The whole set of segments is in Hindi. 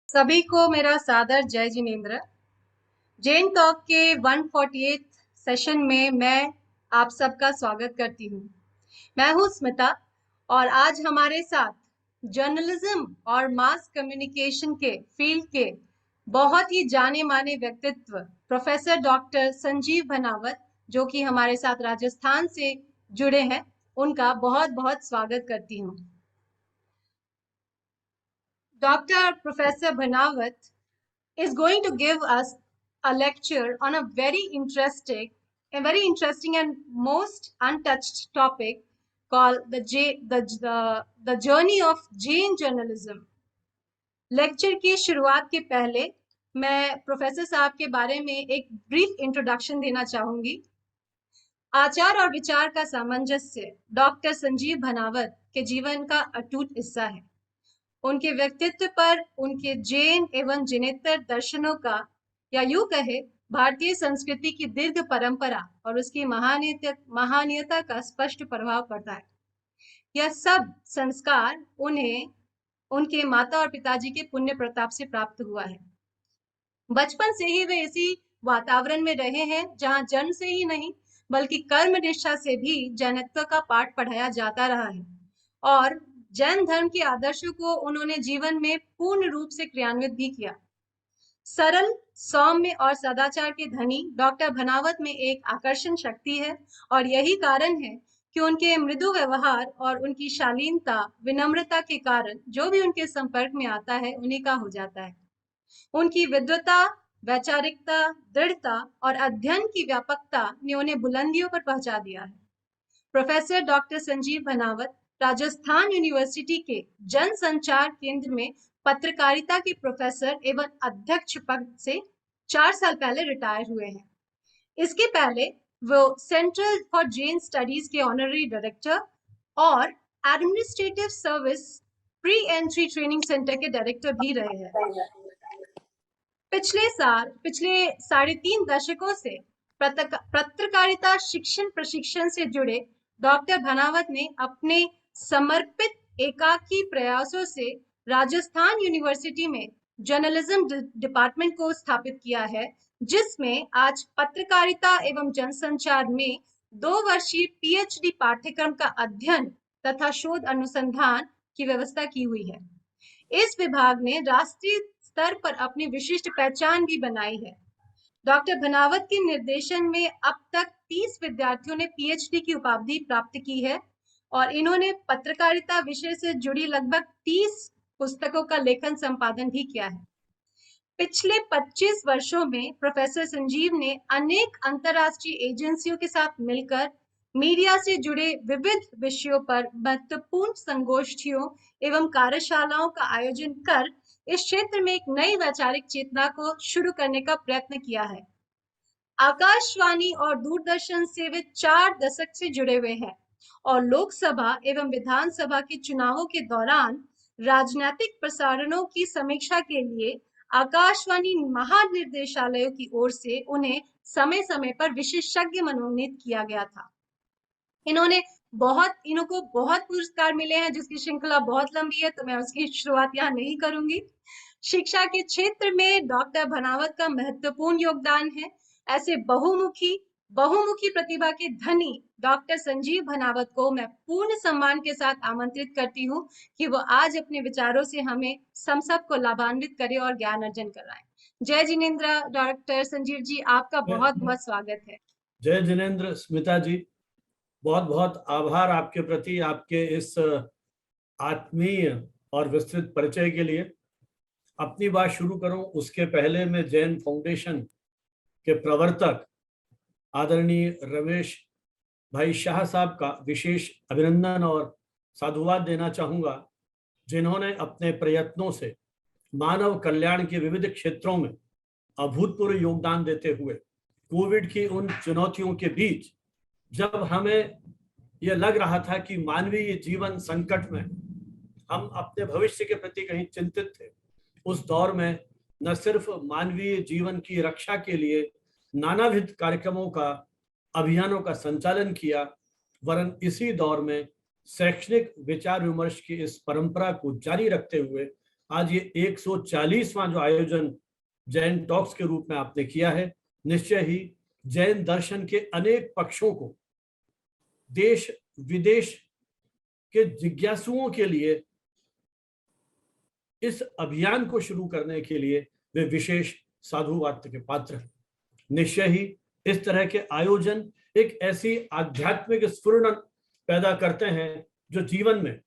सभी को मेरा सादर जय जिनेन्द्र। जैन टॉक के 148 सेशन में मैं आप सबका स्वागत करती हूँ। मैं हूँ स्मिता और आज हमारे साथ जर्नलिज्म और मास कम्युनिकेशन के फील्ड के बहुत ही जाने माने व्यक्तित्व प्रोफेसर डॉक्टर संजीव भनावत, जो कि हमारे साथ राजस्थान से जुड़े हैं, उनका बहुत बहुत स्वागत करती हूँ। Dr. Professor Bhanawat is going to give us a lecture on a very interesting and most untouched topic called the journey of Jain journalism. Lecture की शुरुआत के पहले मैं प्रोफेसर साहब के बारे में एक ब्रीफ इंट्रोडक्शन देना चाहूंगी। आचार और विचार का सामंजस्य डॉक्टर संजीव भनावत के जीवन का अटूट हिस्सा है। उनके व्यक्तित्व पर उनके जैन एवं जिनेतर दर्शनों का, या यूं कहे भारतीय संस्कृति की दीर्घ परंपरा और उसकी महानीयता का स्पष्ट प्रभाव पड़ता है। यह सब संस्कार उन्हें उनके माता और पिताजी के पुण्य प्रताप से प्राप्त हुआ है। बचपन से ही वे इसी वातावरण में रहे हैं जहां जन्म से ही नहीं बल्कि कर्म निष्ठा से भी जैनत्व का पाठ पढ़ाया जाता रहा है और जैन धर्म के आदर्शों को उन्होंने जीवन में पूर्ण रूप से क्रियान्वित भी किया। सरल, सौम्य और सदाचार के धनी डॉक्टर भनावत में एक आकर्षण शक्ति है और यही कारण है कि उनके मृदु व्यवहार और उनकी शालीनता, विनम्रता के कारण जो भी उनके संपर्क में आता है उन्हीं का हो जाता है। उनकी विद्वता, वैचारिकता, दृढ़ता और अध्ययन की व्यापकता ने उन्हें बुलंदियों पर पहुंचा दिया है। Professor doctor Sanjeev Bhanawat Rajasthan university के जनसंचार केंद्र में पत्रकारिता के प्रोफेसर एवं अध्यक्ष पद से 4 साल पहले रिटायर हुए हैं। इसके पहले वो सेंट्रल फॉर जैन स्टडीज के ऑनररी डायरेक्टर और administrative service pre entry training centre के डायरेक्टर भी रहे हैं। पिछले 3.5 दशकों से पत्रकारिता शिक्षण प्रशिक्षण से जुड़े डॉक्टर भनावत ने अपने समर्पित एकाकी प्रयासों से राजस्थान यूनिवर्सिटी में जर्नलिज्म डिपार्टमेंट को स्थापित किया है, जिसमें आज पत्रकारिता एवं जनसंचार में 2 वर्षीय पीएचडी पाठ्यक्रम का अध्ययन तथा शोध अनुसंधान की व्यवस्था की हुई है। इस विभाग ने राष्ट्रीय स्तर पर अपनी विशिष्ट पहचान भी बनाई है। डॉक्टर भनावत के निर्देशन में अब तक 30 विद्यार्थियों ने पीएचडी की उपाधि प्राप्त की है और इन्होंने पत्रकारिता विषय से जुड़ी लगभग 30 पुस्तकों का लेखन संपादन भी किया है। पिछले 25 वर्षों में प्रोफेसर संजीव ने अनेक अंतर्राष्ट्रीय एजेंसियों के साथ मिलकर मीडिया से जुड़े विविध विषयों पर महत्वपूर्ण संगोष्ठियों एवं कार्यशालाओं का आयोजन कर इस क्षेत्र में एक नई वैचारिक चेतना को शुरू करने का प्रयत्न किया है। आकाशवाणी और दूरदर्शन से वे 4 दशक से जुड़े हुए हैं और लोकसभा एवं विधानसभा के चुनावों के दौरान राजनीतिक प्रसारणों की समीक्षा के लिए आकाशवाणी महानिदेशालयों की ओर से उन्हें समय समय पर विशेषज्ञ मनोनीत किया गया था। इनको बहुत पुरस्कार मिले हैं, जिसकी श्रृंखला बहुत लंबी है, तो मैं उसकी शुरुआत यहाँ नहीं करूंगी। शिक्षा के क्षेत्र में डॉक्टर भनावत का महत्वपूर्ण योगदान है। ऐसे बहुमुखी प्रतिभा के धनी डॉक्टर संजीव भनावत को मैं पूर्ण सम्मान के साथ आमंत्रित करती हूँ कि वो आज अपने विचारों से हमें सबको लाभान्वित करे और ज्ञान अर्जन कराएं। जय जिनेन्द्र। डॉक्टर संजीव जी, आपका बहुत बहुत स्वागत है। जय जिनेन्द्र। स्मिता जी, बहुत बहुत आभार आपके प्रति, आपके इस आत्मीय और विस्तृत परिचय के लिए। अपनी बात शुरू करूं उसके पहले मैं जैन फाउंडेशन के प्रवर्तक आदरणीय रमेश भाई शाह साहब का विशेष अभिनंदन और साधुवाद देना चाहूँगा, जिन्होंने अपने प्रयत्नों से मानव कल्याण के विविध क्षेत्रों में अभूतपूर्व योगदान देते हुए कोविड की उन चुनौतियों के बीच, जब हमें यह लग रहा था कि मानवीय जीवन संकट में, हम अपने भविष्य के प्रति कहीं चिंतित थे, उस दौर में न सिर्फ मानवीय जीवन की रक्षा के लिए नानाविध कार्यक्रमों का, अभियानों का संचालन किया, वरन इसी दौर में शैक्षणिक विचार विमर्श की इस परंपरा को जारी रखते हुए आज ये 140वां जो आयोजन जैन टॉक्स के रूप में आपने किया है, निश्चय ही जैन दर्शन के अनेक पक्षों को देश विदेश के जिज्ञासुओं के लिए इस अभियान को शुरू करने के लिए वे विशेष साधुवाद के पात्र हैं। निश्चय ही इस तरह के आयोजन एक ऐसी आध्यात्मिक स्फुरण पैदा करते हैं जो जीवन में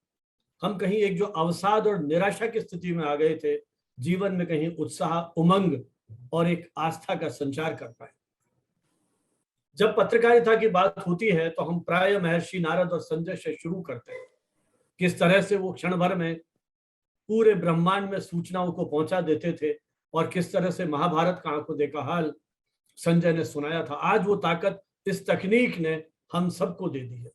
हम कहीं एक जो अवसाद और निराशा की स्थिति में आ गए थे, जीवन में कहीं उत्साह, उमंग और एक आस्था का संचार कर पाए। जब पत्रकारिता की बात होती है तो हम प्राय महर्षि नारद और संजय से शुरू करते हैं। किस तरह से वो क्षण भर में पूरे ब्रह्मांड में सूचनाओं को पहुंचा देते थे और किस तरह से महाभारत का आंखों देखा हाल संजय ने सुनाया था। आज वो ताकत इस तकनीक ने हम सबको दे दी है।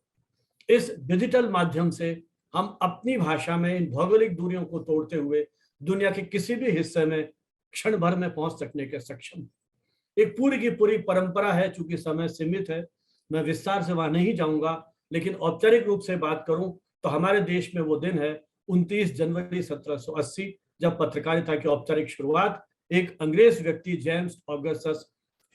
इस डिजिटल माध्यम से हम अपनी भाषा में इन भौगोलिक दूरियों को तोड़ते हुए दुनिया के किसी भी हिस्से में क्षण भर में पहुंच सकने के सक्षम। एक पूरी की पूरी परंपरा है। चूंकि समय सीमित है, मैं विस्तार से वहां नहीं जाऊंगा, लेकिन औपचारिक रूप से बात करूं तो हमारे देश में वो दिन है 29 जनवरी 1780, जब पत्रकारिता की औपचारिक शुरुआत एक अंग्रेज व्यक्ति जेम्स ऑगस्टस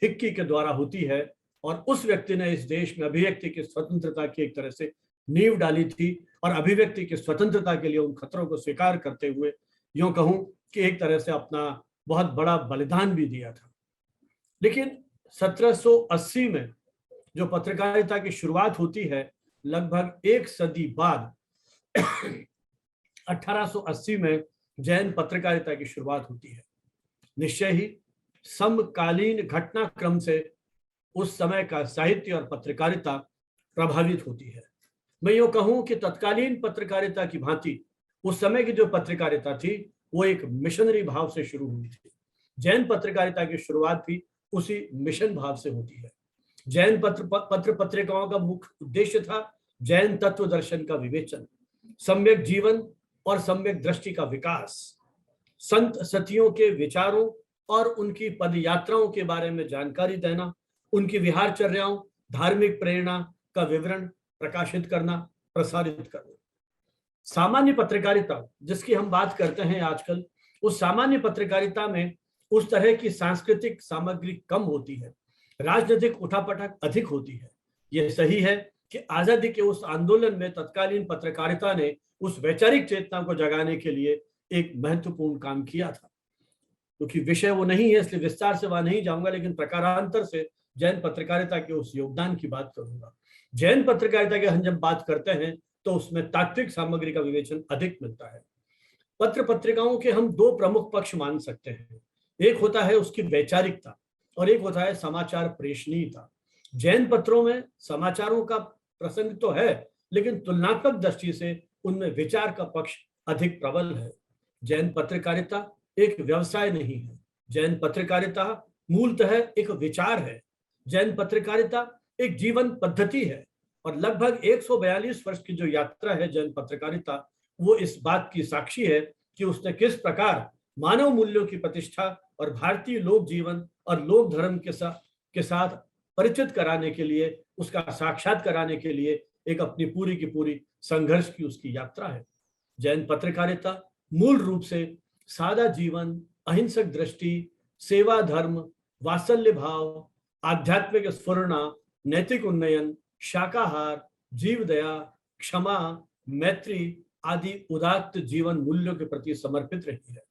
हिक्की के द्वारा होती है। और उस व्यक्ति ने इस देश में अभिव्यक्ति की स्वतंत्रता की एक तरह से नींव डाली थी और अभिव्यक्ति की स्वतंत्रता के लिए उन खतरों को स्वीकार करते हुए यूं कहूं कि एक तरह से अपना बहुत बड़ा बलिदान भी दिया था। लेकिन 1780 में जो पत्रकारिता की शुरुआत होती है, लगभग एक सदी बाद 1880 में जैन पत्रकारिता की शुरुआत होती है। निश्चय ही समकालीन घटनाक्रम से उस समय का साहित्य और पत्रकारिता प्रभावित होती है। मैं यूं कहूं कि तत्कालीन पत्रकारिता की भांति उस समय की जो पत्रकारिता थी वो एक मिशनरी भाव से शुरू हुई थी। जैन पत्रकारिता की शुरुआत भी उसी मिशन भाव से होती है। जैन पत्र पत्रिकाओं का मुख्य उद्देश्य था जैन तत्व दर्शन का विवेचन, सम्यक जीवन और सम्यक दृष्टि का विकास, संत सतियों के विचारों और उनकी पद यात्राओं के बारे में जानकारी देना, उनकी विहारचर्याओं, धार्मिक प्रेरणा का विवरण प्रकाशित करना, प्रसारित करना। सामान्य पत्रकारिता जिसकी हम बात करते हैं आजकल, उस सामान्य पत्रकारिता में उस तरह की सांस्कृतिक सामग्री कम होती है, राजनीतिक उठापटक अधिक होती है। यह सही है कि आजादी के उस आंदोलन में तत्कालीन पत्रकारिता ने उस वैचारिक चेतना को जगाने के लिए एक महत्वपूर्ण काम किया था। क्योंकि विषय वो नहीं है इसलिए विस्तार से वहां नहीं जाऊंगा, लेकिन प्रकारांतर से जैन पत्रकारिता के उस योगदान की बात करूंगा। जैन पत्रकारिता की हम जब बात करते हैं तो उसमें तात्विक सामग्री का विवेचन अधिक मिलता है। पत्र पत्रिकाओं के हम दो प्रमुख पक्ष मान सकते हैं। एक होता है उसकी वैचारिकता और एक होता है समाचार प्रेषणीयता। जैन पत्रों में समाचारों का प्रसंग तो है, लेकिन तुलनात्मक दृष्टि से उनमें विचार का पक्ष अधिक प्रबल है। जैन पत्रकारिता एक व्यवसाय नहीं है। जैन पत्रकारिता मूलतः एक विचार है। जैन पत्रकारिता एक जीवन पद्धति है और लगभग 142 वर्ष की जो यात्रा है जैन पत्रकारिता, वो इस बात की साक्षी है कि उसने किस प्रकार मानव मूल्यों की प्रतिष्ठा और भारतीय लोक जीवन और लोक धर्म के साथ परिचित कराने के लिए, उसका साक्षात कराने के लिए एक अपनी पूरी की पूरी संघर्ष की उसकी यात्रा है। जैन पत्रकारिता मूल रूप से सादा जीवन, अहिंसक दृष्टि, सेवा धर्म, वात्सल्य भाव, आध्यात्मिक स्फुरणा, नैतिक उन्नयन, शाकाहार, जीव दया, क्षमा, मैत्री आदि उदात्त जीवन मूल्यों के प्रति समर्पित रही है।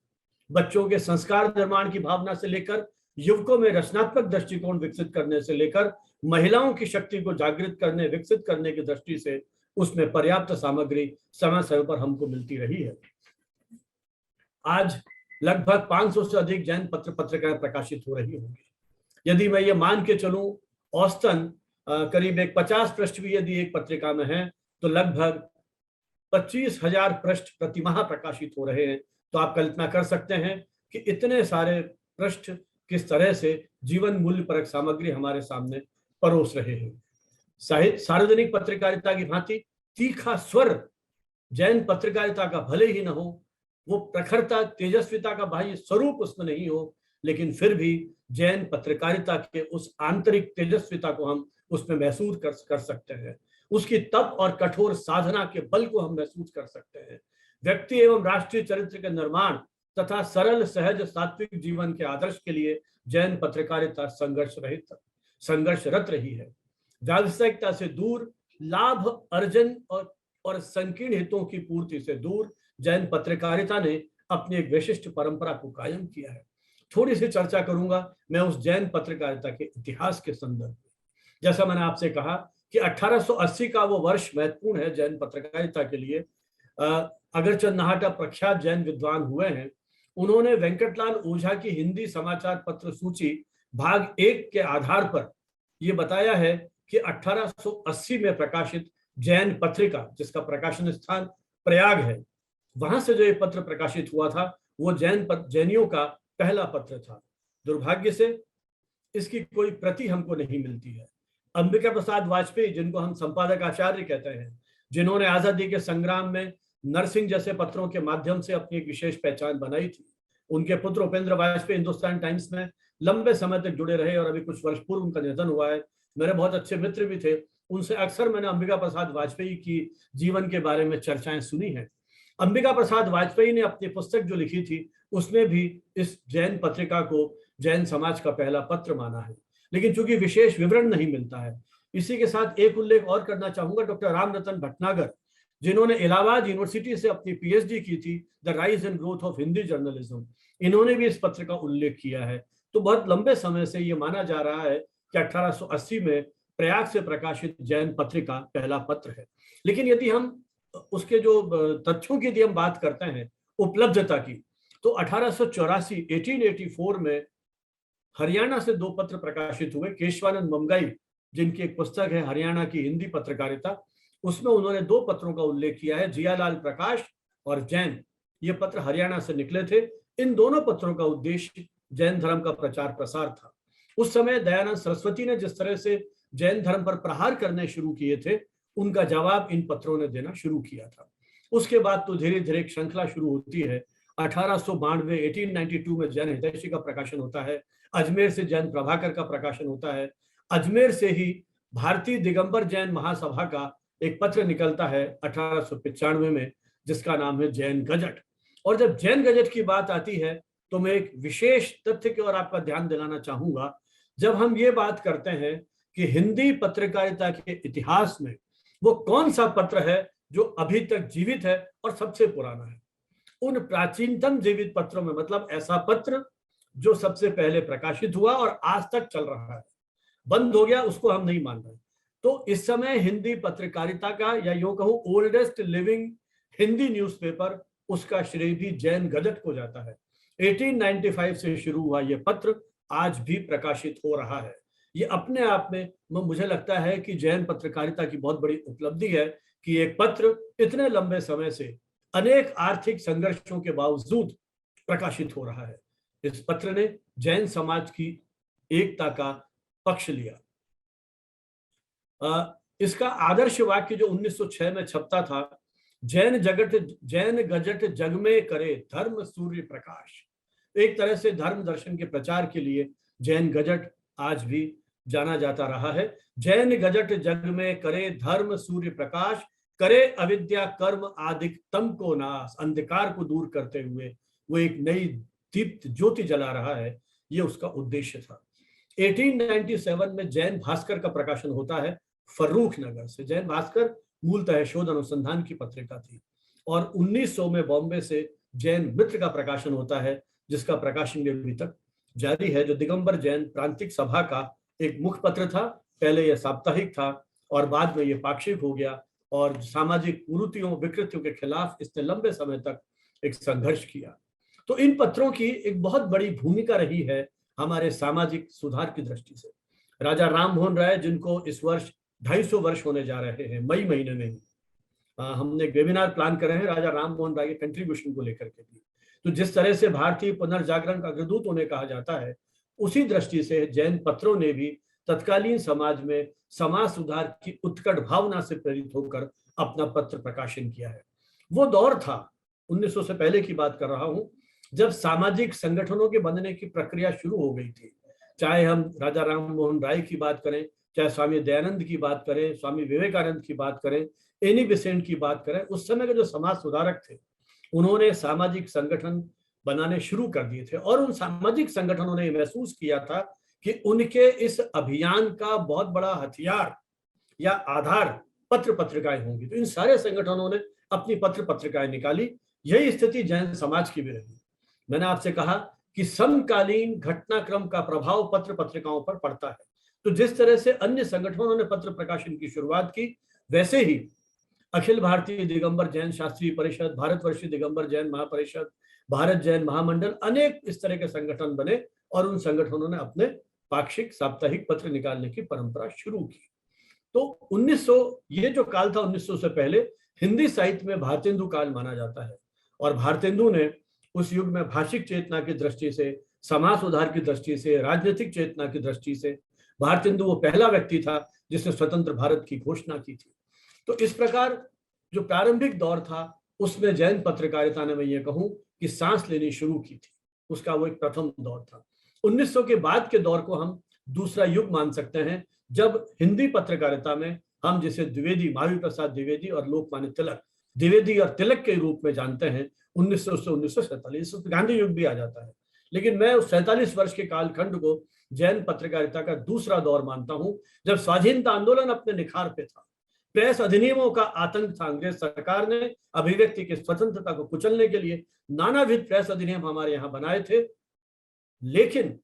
बच्चों के संस्कार निर्माण की भावना से लेकर युवकों में रचनात्मक दृष्टिकोण विकसित करने से लेकर महिलाओं की शक्ति को जागृत करने, विकसित करने की दृष्टि से उसमें पर्याप्त सामग्री समय समय पर हमको मिलती रही है। आज लगभग 500 से अधिक जैन पत्रिकाएं प्रकाशित हो रही होंगी। यदि मैं ये मान के चलूं औसतन करीब एक 50 पृष्ठ भी यदि एक पत्रिका में है तो लगभग 25,000 पृष्ठ प्रतिमाह प्रकाशित हो रहे हैं। तो आप कल्पना कर सकते हैं कि इतने सारे पृष्ठ किस तरह से जीवन मूल्य परक सामग्री हमारे सामने परोस रहे हैं। सार्वजनिक पत्रकारिता की भांति तीखा स्वर जैन पत्रकारिता का भले ही न हो, वो प्रखरता, तेजस्विता का बाह्य स्वरूप उसमें नहीं हो, लेकिन फिर भी जैन पत्रकारिता के उस आंतरिक तेजस्विता को हम उसमें महसूस कर सकते हैं। उसकी तप और कठोर साधना के बल को हम महसूस कर सकते हैं। व्यक्ति एवं राष्ट्रीय चरित्र के निर्माण तथा सरल सहज सात्विक जीवन के आदर्श के लिए जैन पत्रकारिता संघर्षरत रही है। व्यावसायिकता से दूर, लाभ अर्जन और संकीर्ण हितों की पूर्ति से दूर जैन पत्रकारिता ने अपनी एक विशिष्ट परंपरा को कायम किया है। थोड़ी सी चर्चा करूंगा मैं उस जैन पत्रकारिता के इतिहास के संदर्भ में। जैसा मैंने आपसे कहा कि 1880 का वो वर्ष महत्वपूर्ण है जैन पत्रकारिता के लिए। अगरचंद नाहटा प्रख्यात जैन विद्वान हुए हैं, उन्होंने वेंकटलाल ओझा की हिंदी समाचार पत्र सूची भाग 1 के आधार पर यह बताया है कि 1880 में प्रकाशित जैन पत्रिका, जिसका प्रकाशन स्थान प्रयाग है, वहां से जो ये पत्र प्रकाशित हुआ था वो जैनियों का पहला पत्र था। दुर्भाग्य से इसकी कोई प्रति हमको नहीं मिलती है। अंबिका प्रसाद वाजपेयी, जिनको हम संपादक आचार्य कहते हैं, जिन्होंने आजादी के संग्राम में नरसिंह जैसे पत्रों के माध्यम से अपनी एक विशेष पहचान बनाई थी, उनके पुत्र उपेंद्र वाजपेयी हिंदुस्तान टाइम्स में लंबे समय तक जुड़े रहे और अभी कुछ वर्ष पूर्व उनका निधन हुआ है। मेरे बहुत अच्छे मित्र भी थे, उनसे अक्सर मैंने अंबिका प्रसाद वाजपेयी की जीवन के बारे में चर्चाएं सुनी हैं। अंबिका प्रसाद वाजपेयी ने अपनी पुस्तक जो लिखी थी उसमें भी इस जैन पत्रिका को जैन समाज का पहला पत्र माना है, लेकिन चूंकि विशेष विवरण नहीं मिलता है। इसी के साथ एक उल्लेख और करना चाहूंगा, डॉक्टर राम रतन भटनागर, जिन्होंने इलाहाबाद यूनिवर्सिटी से अपनी पीएचडी की थी, the rise and growth of Hindi journalism, इन्होंने भी इस पत्र का उल्लेख किया है। तो बहुत लंबे समय से ये माना जा रहा है कि 1880 में प्रयाग से प्रकाशित जैन पत्रिका पहला पत्र है। लेकिन यदि हम उसके जो तथ्यों की यदि हम बात करते हैं उपलब्धता की, तो 1884 में हरियाणा से 2 पत्र प्रकाशित हुए। केशवानंद ममगाई, जिनकी एक पुस्तक है हरियाणा की हिंदी पत्रकारिता, उसमें उन्होंने 2 पत्रों का उल्लेख किया है, जियालाल प्रकाश और जैन। ये पत्र हरियाणा से निकले थे। इन दोनों पत्रों का उद्देश्य जैन धर्म का प्रचार प्रसार था। उस समय दयानंद सरस्वती ने जिस तरह से जैन धर्म पर प्रहार करने शुरू किए थे, उनका जवाब इन पत्रों ने देना शुरू किया था। उसके बाद तो धीरे धीरे एक श्रृंखला शुरू होती है। 1892 में जैन हितैषी का प्रकाशन होता है। अजमेर से जैन प्रभाकर का प्रकाशन होता है। अजमेर से ही भारतीय दिगंबर जैन महासभा का एक पत्र निकलता है 1895 में, जिसका नाम है जैन गजट। और जब जैन गजट की बात आती है तो मैं एक विशेष तथ्य की ओर आपका ध्यान दिलाना चाहूंगा। जब हम ये बात करते हैं कि हिंदी पत्रकारिता के इतिहास में वो कौन सा पत्र है जो अभी तक जीवित है और सबसे पुराना है, उन प्राचीनतम जीवित पत्रों में, मतलब ऐसा पत्र जो सबसे पहले प्रकाशित हुआ और आज तक चल रहा है, बंद हो गया उसको हम नहीं मान रहे। तो इस समय हिंदी पत्रकारिता का, या यूं कहूं ओल्डेस्ट लिविंग हिंदी न्यूज़पेपर, उसका श्रेय भी जैन गजट को जाता है। 1895 से शुरू हुआ यह पत्र आज भी प्रकाशित हो रहा है। ये अपने आप में मुझे लगता है कि जैन पत्रकारिता की बहुत बड़ी उपलब्धि है कि एक पत्र इतने लंबे समय से अनेक आर्थिक संघर्षों के बावजूद प्रकाशित हो रहा है। इस पत्र ने जैन समाज की एकता का पक्ष लिया। इसका आदर्श वाक्य जो 1906 में छपता था, जैन गजट जग में करे धर्म सूर्य प्रकाश, एक तरह से धर्म दर्शन के प्रचार के लिए जैन गजट आज भी जाना जाता रहा है। जैन गजट जग में करे धर्म सूर्य प्रकाश, करे अविद्या कर्म आदिकतम को नाश, अंधकार को दूर करते हुए वो एक नई दीप्त ज्योति जला रहा है, ये उसका उद्देश्य था। 1897 में जैन भास्कर का प्रकाशन होता है फर्रुख नगर से। जैन भास्कर मूलतः शोध अनुसंधान की पत्रिका थी। और 1900 में बॉम्बे से जैन मित्र का प्रकाशन होता है, जिसका प्रकाशन भी अभी तक जारी है, जो दिगंबर जैन प्रांतिक सभा का एक मुख्य पत्र था। पहले यह साप्ताहिक था और बाद में यह पाक्षिक हो गया, और सामाजिक कुरीतियों विकृतियों के खिलाफ इसने लंबे समय तक एक संघर्ष किया। तो इन पत्रों की एक बहुत बड़ी भूमिका रही है हमारे सामाजिक सुधार की दृष्टि से। राजा राम मोहन राय, जिनको इस वर्ष 250 वर्ष होने जा रहे हैं, मई महीने में ही हमने एक वेबिनार प्लान करे हैं राजा राम मोहन राय के कंट्रीब्यूशन को लेकर के भी। तो जिस तरह से भारतीय पुनर्जागरण का अग्रदूत उन्हें कहा जाता है, उसी दृष्टि से जैन पत्रों ने भी तत्कालीन समाज में समाज सुधार की उत्कट भावना से प्रेरित होकर अपना पत्र प्रकाशन किया है। वो दौर था, 1900 से पहले की बात कर रहा हूं, जब सामाजिक संगठनों के बनने की प्रक्रिया शुरू हो गई थी। चाहे हम राजा राम मोहन राय की बात करें, चाहे स्वामी दयानंद की बात करें, स्वामी विवेकानंद की बात करें, एनी बेसेंट की बात करें, उस समय के जो समाज सुधारक थे, उन्होंने सामाजिक संगठन बनाने शुरू कर दिए थे, और उन सामाजिक संगठनों ने महसूस किया था कि उनके इस अभियान का बहुत बड़ा हथियार या आधार पत्र पत्रिकाएं होंगी। तो इन सारे संगठनों ने अपनी पत्र पत्रिकाएं निकाली। यही स्थिति जैन समाज की भी रही। मैंने आपसे कहा कि समकालीन घटनाक्रम का प्रभाव पत्र पत्रिकाओं पर पड़ता है। तो जिस तरह से अन्य संगठनों ने पत्र प्रकाशन की शुरुआत की, वैसे ही अखिल भारतीय दिगंबर जैन शास्त्रीय परिषद, भारतवर्षीय दिगंबर जैन महापरिषद, भारत जैन महामंडल, अनेक इस तरह के संगठन बने और उन संगठनों ने अपने पाक्षिक साप्ताहिक पत्र निकालने की परंपरा शुरू की। तो 1900, ये जो काल था 1900 से पहले, हिंदी साहित्य में भारतेंदु काल माना जाता है। और भारतेंदु ने उस युग में भाषिक चेतना की दृष्टि से, समाज सुधार की दृष्टि से, राजनीतिक चेतना की दृष्टि से, भारतेंदु वो पहला व्यक्ति था जिसने स्वतंत्र भारत की घोषणा की थी। तो इस प्रकार जो प्रारंभिक दौर था उसमें जैन पत्रकारिता ने, मैं ये कहूं कि सांस लेनी शुरू की थी, उसका वो एक प्रथम दौर था। 1900 के बाद के दौर को हम दूसरा युग मान सकते हैं, जब हिंदी पत्रकारिता में हम जिसे द्विवेदी, महावीर प्रसाद द्विवेदी और लोकमान्य तिलक, द्विवेदी और तिलक के रूप में जानते हैं, 1900 से 1947, गांधी युग भी आ जाता है। लेकिन मैं उस 47 वर्ष के कालखंड को जैन पत्रकारिता का दूसरा दौर मानता हूं, जब स्वाधीनता आंदोलन अपने निखार पे था, प्रेस अधिनियमों का आतंक था, अंग्रेज सरकार ने अभिव्यक्ति की स्वतंत्रता को कुचलने के लिए नानाविध प्रेस अधिनियम हमारे यहाँ बनाए थे। लेकिन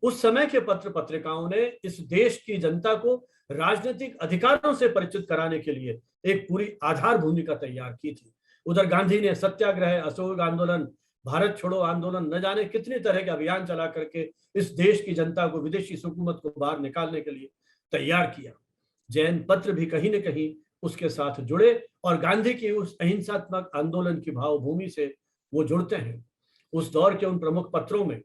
उस समय के पत्र पत्रिकाओं ने इस देश की जनता को राजनीतिक अधिकारों से परिचित कराने के लिए एक पूरी आधार भूमिका तैयार की थी। उधर गांधी ने सत्याग्रह, असहयोग आंदोलन, भारत छोड़ो आंदोलन, न जाने कितनी तरह के अभियान चला करके इस देश की जनता को विदेशी हुकूमत को बाहर निकालने के लिए तैयार किया। जैन पत्र भी कहीं न कहीं उसके साथ जुड़े और गांधी की उस अहिंसात्मक आंदोलन की भावभूमि से वो जुड़ते हैं। उस दौर के उन प्रमुख पत्रों में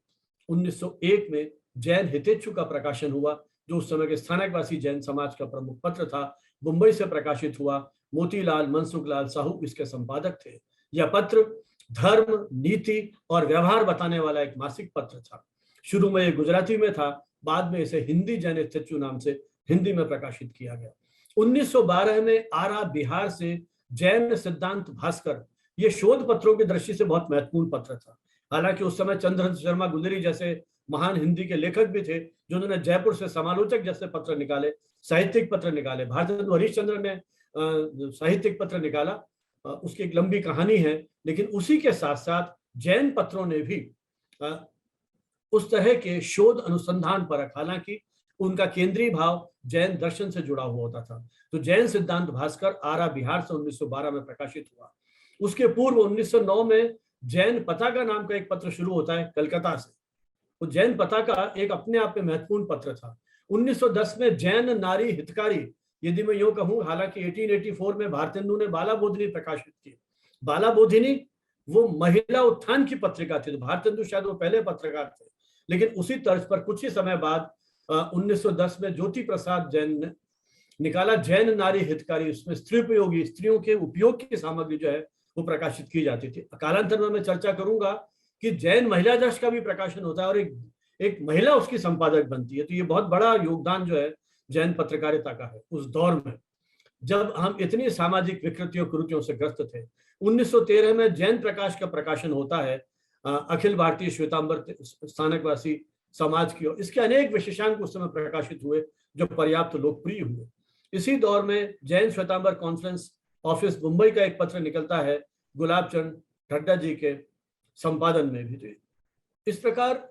1901 में जैन हितेच्छु का प्रकाशन हुआ, जो उस समय के स्थानकवासी जैन समाज का प्रमुख पत्र था। मुंबई से प्रकाशित हुआ। मोतीलाल मनसुखलाल साहू इसके संपादक थे। यह पत्र धर्म, नीति और व्यवहार बताने वाला एक मासिक पत्र था। शुरू में यह गुजराती में था, बाद में इसे हिंदी जैन हितेच्छु नाम से हिंदी में प्रकाशित किया गया। 1912 में आरा, बिहार से जैन सिद्धांत भास्कर, ये शोध पत्रों की दृष्टि से बहुत महत्वपूर्ण पत्र था। हालांकि उस समय चंद्र शर्मा गुलेरी जैसे महान हिंदी के लेखक भी थे, जिन्होंने जयपुर से समालोचक जैसे पत्र निकाले, साहित्यिक पत्र निकाले। भारतेंदु हरिश्चंद्र ने साहित्यिक पत्र निकाला, उसकी एक लंबी कहानी है। लेकिन उसी के साथ साथ जैन पत्रों ने भी उस तरह के शोध अनुसंधान पर, हालांकि उनका केंद्रीय भाव जैन दर्शन से जुड़ा हुआ होता था। तो जैन सिद्धांत भास्कर आरा, बिहार से 1912 में प्रकाशित हुआ। उसके पूर्व 1909 में जैन पताका नाम का एक पत्र शुरू होता है कलकत्ता से। तो जैन पताका एक अपने आप में महत्वपूर्ण पत्र था। 1910 में जैन नारी हितकारी, यदि मैं यूं कहूं, हालांकि 1884 में भारतेंदु ने बाला बोधिनी प्रकाशित की। बाला बोधिनी वो महिला उत्थान की पत्रिका थी, तो भारतेंदु शायद वो पहले पत्रकार थे। लेकिन उसी तर्ज पर कुछ ही समय बाद 1910 में ज्योति प्रसाद जैन ने निकाला जैन नारी हितकारी। उसमें स्त्री उपयोगी, स्त्रियों के उपयोग की सामग्री जो है वो प्रकाशित की जाती थी। कालांतर में मैं चर्चा करूंगा कि जैन महिला दर्श का भी प्रकाशन होता है और एक महिला उसकी संपादक बनती है। तो ये बहुत बड़ा योगदान जो है जैन पत्रकारिता का है उस दौर में, जब हम इतनी सामाजिक विकृतियों कुरीतियों से ग्रस्त थे। 1913 में जैन प्रकाश का प्रकाशन होता है अखिल भारतीय श्वेतांबर स्थानकवासी समाज की ओर। इसके अनेक विशेषांक उस समय प्रकाशित हुए जो पर्याप्त लोकप्रिय हुए। इसी दौर में जैन श्वेतांबर कॉन्फ्रेंस ऑफिस मुंबई का एक पत्र निकलता है गुलाब चंद ढड्डा जी के संपादन में भी। इस प्रकार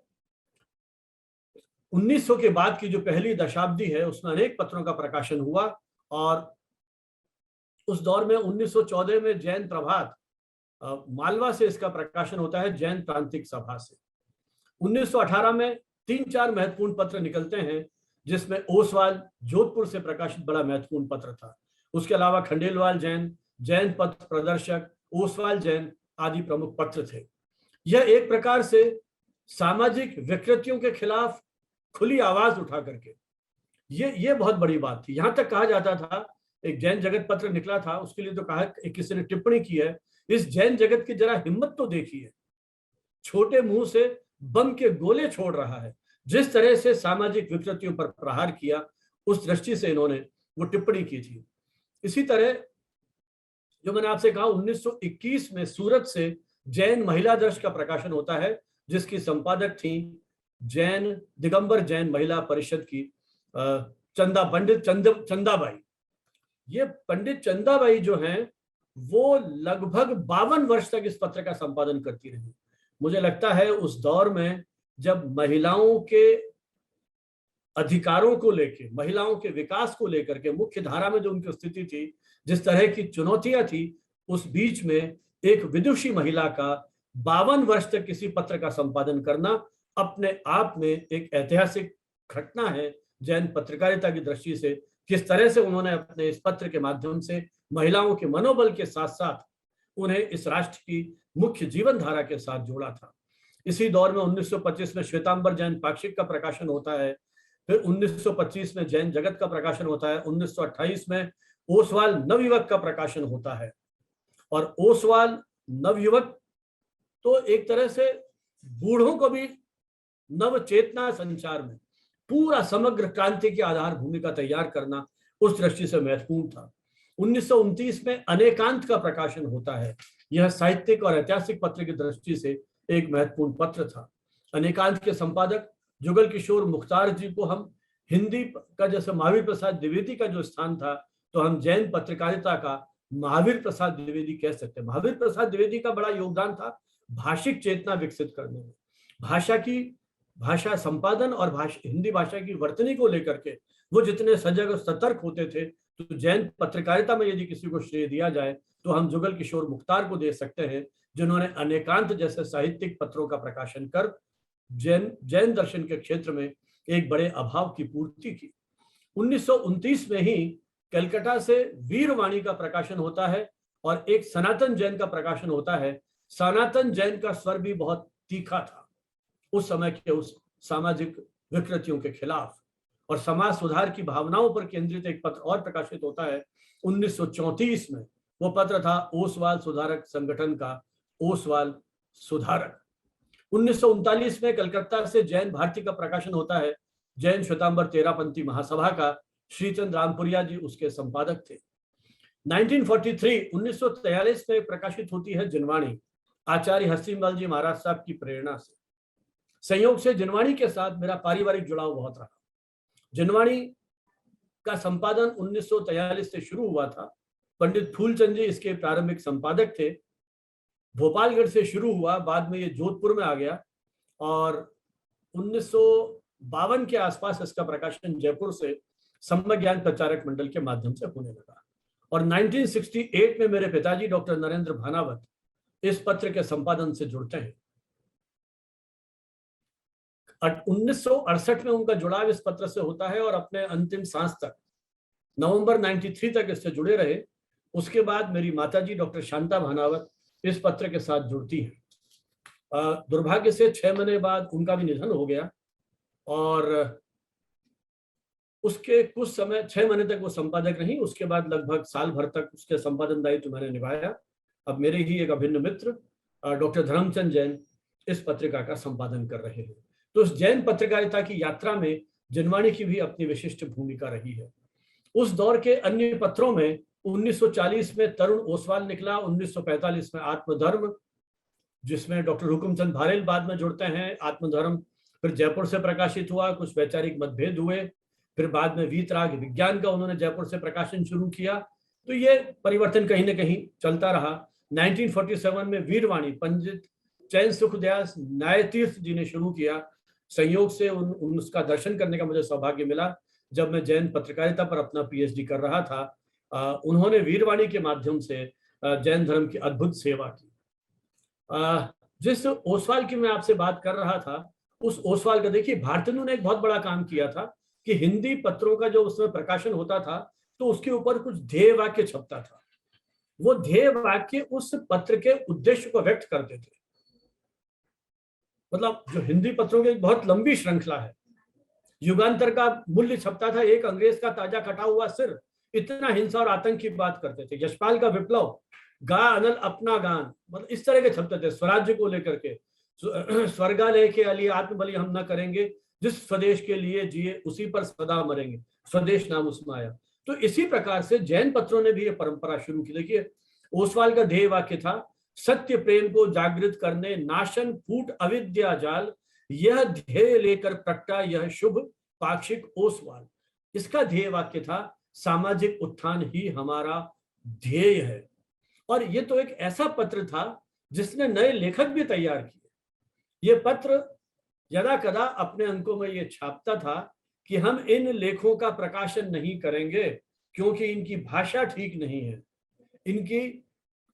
1900 के बाद की जो पहली दशाब्दी है उसमें अनेक पत्रों का प्रकाशन हुआ। और उस दौर में 1914 में जैन प्रभात, मालवा से इसका प्रकाशन होता है जैन प्रांतिक सभा से। 1918 में 3-4 महत्वपूर्ण पत्र निकलते हैं, जिसमें ओसवाल जोधपुर से प्रकाशित बड़ा महत्वपूर्ण पत्र था। उसके अलावा खंडेलवाल जैन, जैन पथ प्रदर्शक, ओसवाल जैन आदि प्रमुख पत्र थे। यह एक प्रकार से सामाजिक विकृतियों के खिलाफ खुली आवाज उठा करके, ये बहुत बड़ी बात थी। यहां तक कहा जाता था, एक जैन जगत पत्र निकला था, उसके लिए तो कहा, किसी ने टिप्पणी की है, इस जैन जगत की जरा हिम्मत तो देखिए, छोटे मुंह से बम के गोले छोड़ रहा है। जिस तरह से सामाजिक विकृतियों पर प्रहार किया, उस दृष्टि से इन्होंने वो टिप्पणी की थी। इसी तरह जो मैंने आपसे कहा 1921 में सूरत से जैन महिला दर्श का प्रकाशन होता है, जिसकी संपादक थी जैन दिगंबर जैन महिला परिषद की पंडित चंदाबाई। ये पंडित चंदाबाई जो हैं वो लगभग 52 वर्ष तक इस पत्र का संपादन करती रही। मुझे लगता है उस दौर में जब महिलाओं के अधिकारों को लेकर, महिलाओं के विकास को लेकर के मुख्य धारा में जो उनकी स्थिति थी, जिस तरह की चुनौतियां थी, उस बीच में एक विदुषी महिला का 52 वर्ष तक किसी पत्र का संपादन करना अपने आप में एक ऐतिहासिक घटना है जैन पत्रकारिता की दृष्टि से। किस तरह से उन्होंने अपने इस पत्र के माध्यम से महिलाओं के मनोबल के साथ साथ उन्हें इस राष्ट्र की मुख्य जीवन धारा के साथ जोड़ा था। इसी दौर में 1925 में श्वेतांबर जैन पाक्षिक का प्रकाशन होता है। फिर 1925 में जैन जगत का प्रकाशन होता है। 1928 में ओसवाल नवयुवक का प्रकाशन होता है। और ओसवाल नवयुवक तो एक तरह से बूढ़ों को भी नव चेतना संचार में पूरा समग्र क्रांति की आधार भूमिका तैयार करना उस दृष्टि से महत्वपूर्ण था। 1929 में अनेकांत का प्रकाशन होता है। यह साहित्यिक और ऐतिहासिक पत्र की दृष्टि से एक महत्वपूर्ण पत्र था। अनेकांत के संपादक जुगल किशोर मुख्तार जी को हम हिंदी का जैसे महावीर प्रसाद द्विवेदी का जो स्थान था, तो हम जैन पत्रकारिता का महावीर प्रसाद द्विवेदी कह सकते हैं। महावीर प्रसाद द्विवेदी का बड़ा योगदान था भाषिक चेतना विकसित करने में। भाषा संपादन और हिंदी भाषा की वर्तनी को लेकर के वो जितने सजग और सतर्क होते थे, तो जैन पत्रकारिता में यदि किसी को श्रेय दिया जाए तो हम जुगल किशोर मुख्तार को दे सकते हैं, जिन्होंने अनेकांत जैसे साहित्यिक पत्रों का प्रकाशन कर जैन दर्शन के क्षेत्र में एक बड़े अभाव की पूर्ति की। 1929 में ही कलकत्ता से वीरवाणी का प्रकाशन होता है और एक सनातन जैन का प्रकाशन होता है। सनातन जैन का स्वर भी बहुत तीखा था उस समय के उस सामाजिक विकृतियों के खिलाफ, और समाज सुधार की भावनाओं पर केंद्रित एक पत्र और प्रकाशित होता है 1934 में। वो पत्र था ओसवाल सुधारक संगठन का ओसवाल सुधारक। 1939 में कलकत्ता से जैन भारती का प्रकाशन होता है। जैन श्वेतांबर तेरापंथी महासभा का श्रीचंद रामपुरिया जी उसके संपादक थे। 1943 में प्रकाशित होती है जिनवाणी, आचार्य हरसिमलाल जी महाराज साहब की प्रेरणा से। संयोग से जिनवाणी के साथ मेरा पारिवारिक जुड़ाव बहुत रहा। जिनवाणी का संपादन 1943 से शुरू हुआ था। पंडित फूलचंद जी इसके प्रारंभिक संपादक थे। भोपालगढ़ से शुरू हुआ, बाद में ये जोधपुर में आ गया और 1952 के आसपास इसका प्रकाशन जयपुर से सम्यक ज्ञान प्रचारक मंडल के माध्यम से होने लगा। और 1968 में मेरे पिताजी डॉक्टर नरेंद्र भानावत इस पत्र के संपादन से जुड़ते हैं। 1968 में उनका जुड़ाव इस पत्र से होता है और अपने अंतिम सांस तक नवंबर 93 तक इससे जुड़े रहे। उसके बाद मेरी माताजी डॉक्टर शांता भानावत इस पत्र के साथ जुड़ती हैं। दुर्भाग्य से 6 महीने बाद उनका भी निधन हो गया और उसके कुछ समय 6 महीने तक वो संपादक रही। उसके बाद लगभग साल भर तक उसके संपादन दायित्व मैंने निभाया। अब मेरे ही एक अभिन्न मित्र डॉक्टर धर्मचंद जैन इस पत्रिका का संपादन कर रहे हैं। तो इस जैन पत्रकारिता की यात्रा में जिनवाणी की भी अपनी विशिष्ट भूमिका रही है। उस दौर के अन्य पत्रों में 1940 में तरुण ओसवाल निकला, 1945 में आत्मधर्म, जिसमें डॉक्टर हुकुमचंद भारेल बाद में जुड़ते हैं। आत्मधर्म फिर जयपुर से प्रकाशित हुआ, कुछ वैचारिक मतभेद हुए, फिर बाद में वीतराग विज्ञान का उन्होंने जयपुर से प्रकाशन शुरू किया। तो ये परिवर्तन कहीं ना कहीं चलता रहा। 1947 में वीरवाणी पंडित चैन सुखदयास न्यायतीर्थ जी ने शुरू किया। संयोग से उसका दर्शन करने का मुझे सौभाग्य मिला जब मैं जैन पत्रकारिता पर अपना पीएचडी कर रहा था। उन्होंने वीरवाणी के माध्यम से जैन धर्म की अद्भुत सेवा की। जिस ओसवाल की मैं आपसे बात कर रहा था, उस ओसवाल का देखिए, भारतनु ने एक बहुत बड़ा काम किया था कि हिंदी पत्रों का जो उसमें प्रकाशन होता था तो उसके ऊपर कुछ ध्येय वाक्य छपता था। वो ध्येय वाक्य उस पत्र के उद्देश्य को व्यक्त करते थे। मतलब जो हिंदी पत्रों की एक बहुत लंबी श्रृंखला है। युगांतर का मूल्य छपता था, एक अंग्रेज का ताजा कटा हुआ सिर, इतना हिंसा और आतंक की बात करते थे। यशपाल का विप्लव, गा अनल अपना गान, मतलब इस तरह के छपते थे। स्वराज्य को लेकर के, स्वर्गालय के लिए आत्मबलि हम न करेंगे, जिस स्वदेश के लिए जिए उसी पर सदा मरेंगे, स्वदेश नाम उसमें आया। तो इसी प्रकार से जैन पत्रों ने भी ये परंपरा शुरू की। देखिए, ओसवाल का ध्येय वाक्य था सत्य प्रेम को जागृत करने, नाशन फूट अविद्या जाल, यह ध्येय लेकर प्रगटा यह शुभ पाक्षिक ओसवाल। इसका ध्येय वाक्य था सामाजिक उत्थान ही हमारा ध्येय है। और ये तो एक ऐसा पत्र था जिसने नए लेखक भी तैयार किए। ये पत्र यदा कदा अपने अंकों में ये छापता था कि हम इन लेखों का प्रकाशन नहीं करेंगे क्योंकि इनकी भाषा ठीक नहीं है,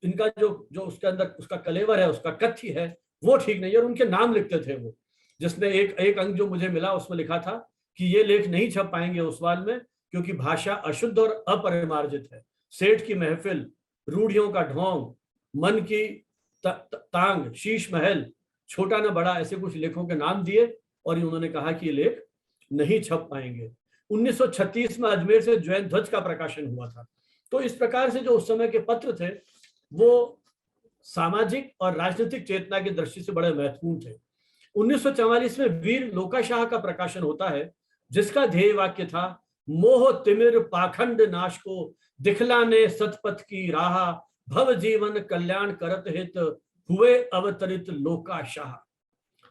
इनका जो उसके अंदर उसका कलेवर है, उसका कथ्य है, वो ठीक नहीं है। और उनके नाम लिखते थे वो, जिसमें एक अंक जो मुझे मिला उसमें लिखा था कि ये लेख नहीं छप पाएंगे ओसवाल में क्योंकि भाषा अशुद्ध और अपरिमार्जित है। सेठ की महफिल, रूढ़ियों का ढोंग, मन की तांग, शीश महल, छोटा न बड़ा, ऐसे कुछ लेखों के नाम दिए और उन्होंने कहा कि ये लेख नहीं छप पाएंगे। 1936 में अजमेर से जैन ध्वज का प्रकाशन हुआ था। तो इस प्रकार से जो उस समय के पत्र थे वो सामाजिक और राजनीतिक चेतना की दृष्टि से बड़े महत्वपूर्ण थे। 1944 में वीर लोकाशाह का प्रकाशन होता है जिसका ध्येय वाक्य था मोह तिमिर पाखंड नाश को दिखलाने सतपथ की राह, भव जीवन कल्याण करत हित हुए अवतरित लोकाशाह।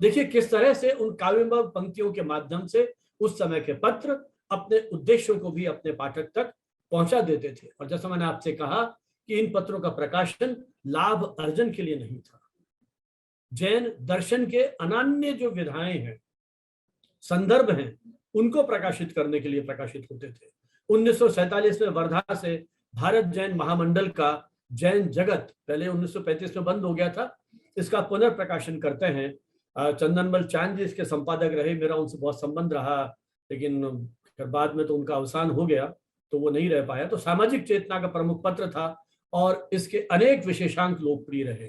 देखिए किस तरह से उन काव्यमय पंक्तियों के माध्यम से उस समय के पत्र अपने उद्देश्यों को भी अपने पाठक तक पहुंचा देते थे। और जैसा मैंने आपसे कहा कि इन पत्रों का प्रकाशन लाभ अर्जन के लिए नहीं था, जैन दर्शन के अनन्य जो विधाएं हैं, संदर्भ हैं, उनको प्रकाशित करने के लिए प्रकाशित होते थे। 1947 में वर्धा से भारत जैन महामंडल का जैन जगत, पहले 1935 में बंद हो गया था, इसका पुनर्प्रकाशन करते हैं। चंदनमल चांद जी इसके संपादक रहे, मेरा उनसे बहुत संबंध रहा, लेकिन बाद में तो उनका अवसान हो गया तो वो नहीं रह पाया। तो सामाजिक चेतना का प्रमुख पत्र था और इसके अनेक विशेषांक लोकप्रिय रहे।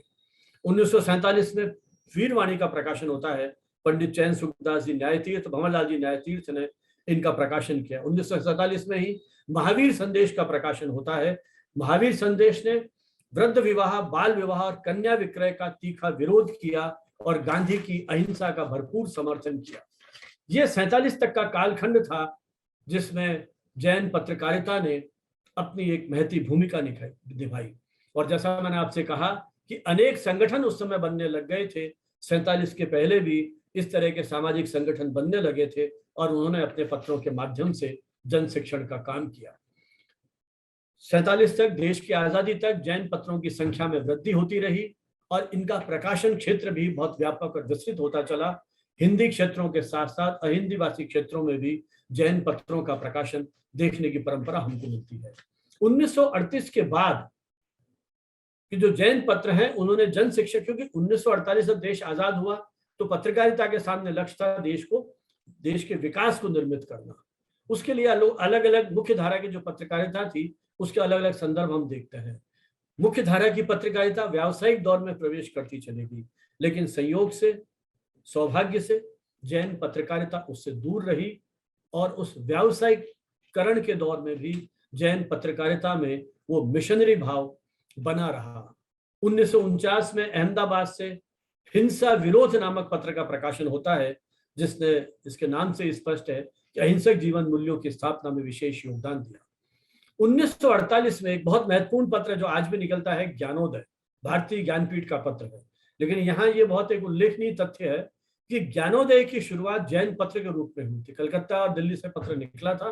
1947 में वीरवाणी का प्रकाशन होता है। पंडित चैन सुखदास जी न्यायतीर्थ, भंवरलाल जी न्यायतीर्थ ने इनका प्रकाशन किया। 1947 में ही महावीर संदेश का प्रकाशन होता है। महावीर संदेश ने वृद्ध विवाह, बाल विवाह और कन्या विक्रय का तीखा विरोध किया और गांधी की अहिंसा का भरपूर समर्थन किया। यह 47 तक का कालखंड था जिसमें जैन पत्रकारिता ने अपनी एक महती भूमिका निभाई। और जैसा मैंने आपसे कहा कि अनेक संगठन उस समय बनने लग गए थे। 47 के पहले भी इस तरह के सामाजिक संगठन बनने लगे थे और उन्होंने अपने पत्रों के माध्यम से जन शिक्षण का काम किया। 47 तक, देश की आजादी तक, जैन पत्रों की संख्या में वृद्धि होती रही और इनका प्रकाशन क्षेत्र भी बहुत व्यापक और विस्तृत होता चला। हिंदी क्षेत्रों के साथ साथ अहिंदी भाषी क्षेत्रों में भी जैन पत्रों का प्रकाशन देखने की परंपरा हमको मिलती है। 1938 के बाद कि जो जैन पत्र हैं उन्होंने जन शिक्षा, क्योंकि 1948 जब देश आजाद हुआ तो पत्रकारिता के सामने लक्ष्य था देश के विकास को निर्मित करना। उसके लिए अलग अलग मुख्य धारा की जो पत्रकारिता थी उसके अलग अलग संदर्भ हम देखते हैं। मुख्य धारा की पत्रकारिता व्यावसायिक दौर में प्रवेश करती चलेगी, लेकिन संयोग से, सौभाग्य से जैन पत्रकारिता उससे दूर रही और उस व्यावसायिककरण के दौर में भी जैन पत्रकारिता में वो मिशनरी भाव बना रहा। 1949 में अहमदाबाद से हिंसा विरोध नामक पत्र का प्रकाशन होता है जिसके नाम से स्पष्ट है कि अहिंसक जीवन मूल्यों की स्थापना में विशेष योगदान दिया। 1948 में एक बहुत महत्वपूर्ण पत्र जो आज भी निकलता है, ज्ञानोदय, भारतीय ज्ञानपीठ का पत्र है। लेकिन यहाँ ये बहुत एक उल्लेखनीय तथ्य है कि ज्ञानोदय की शुरुआत जैन पत्र के रूप में हुई थी। कलकत्ता और दिल्ली से पत्र निकला था।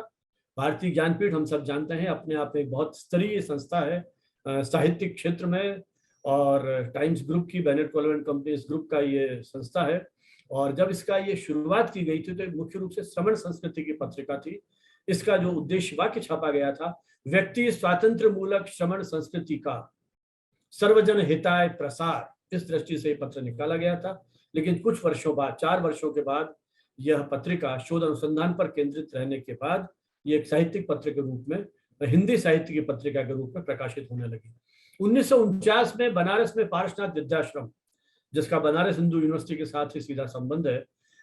भारतीय ज्ञानपीठ हम सब जानते हैं अपने आप में एक बहुत स्तरीय संस्था है साहित्यिक क्षेत्र में, और टाइम्स ग्रुप की, बेनेट कोलवेंट कंपनीज ग्रुप का ये संस्था है। और जब इसका ये शुरुआत की गई थी तो मुख्य रूप से श्रमण संस्कृति की पत्रिका थी। इसका जो उद्देश्य वाक्य छापा गया था, व्यक्ति स्वातंत्र मूलक श्रमण संस्कृति का सर्वजन हिताय प्रसार, इस दृष्टि से पत्र निकाला गया था। लेकिन कुछ वर्षों बाद, 4 वर्षों के बाद, यह पत्रिका शोध अनुसंधान पर केंद्रित रहने के बाद ये एक साहित्यिक पत्र के रूप में, हिंदी साहित्य की पत्रिका के रूप में प्रकाशित होने लगी। 1949 में बनारस में पार्श्वनाथ विद्याश्रम, जिसका बनारस हिंदू यूनिवर्सिटी के साथ ही सीधा संबंध है,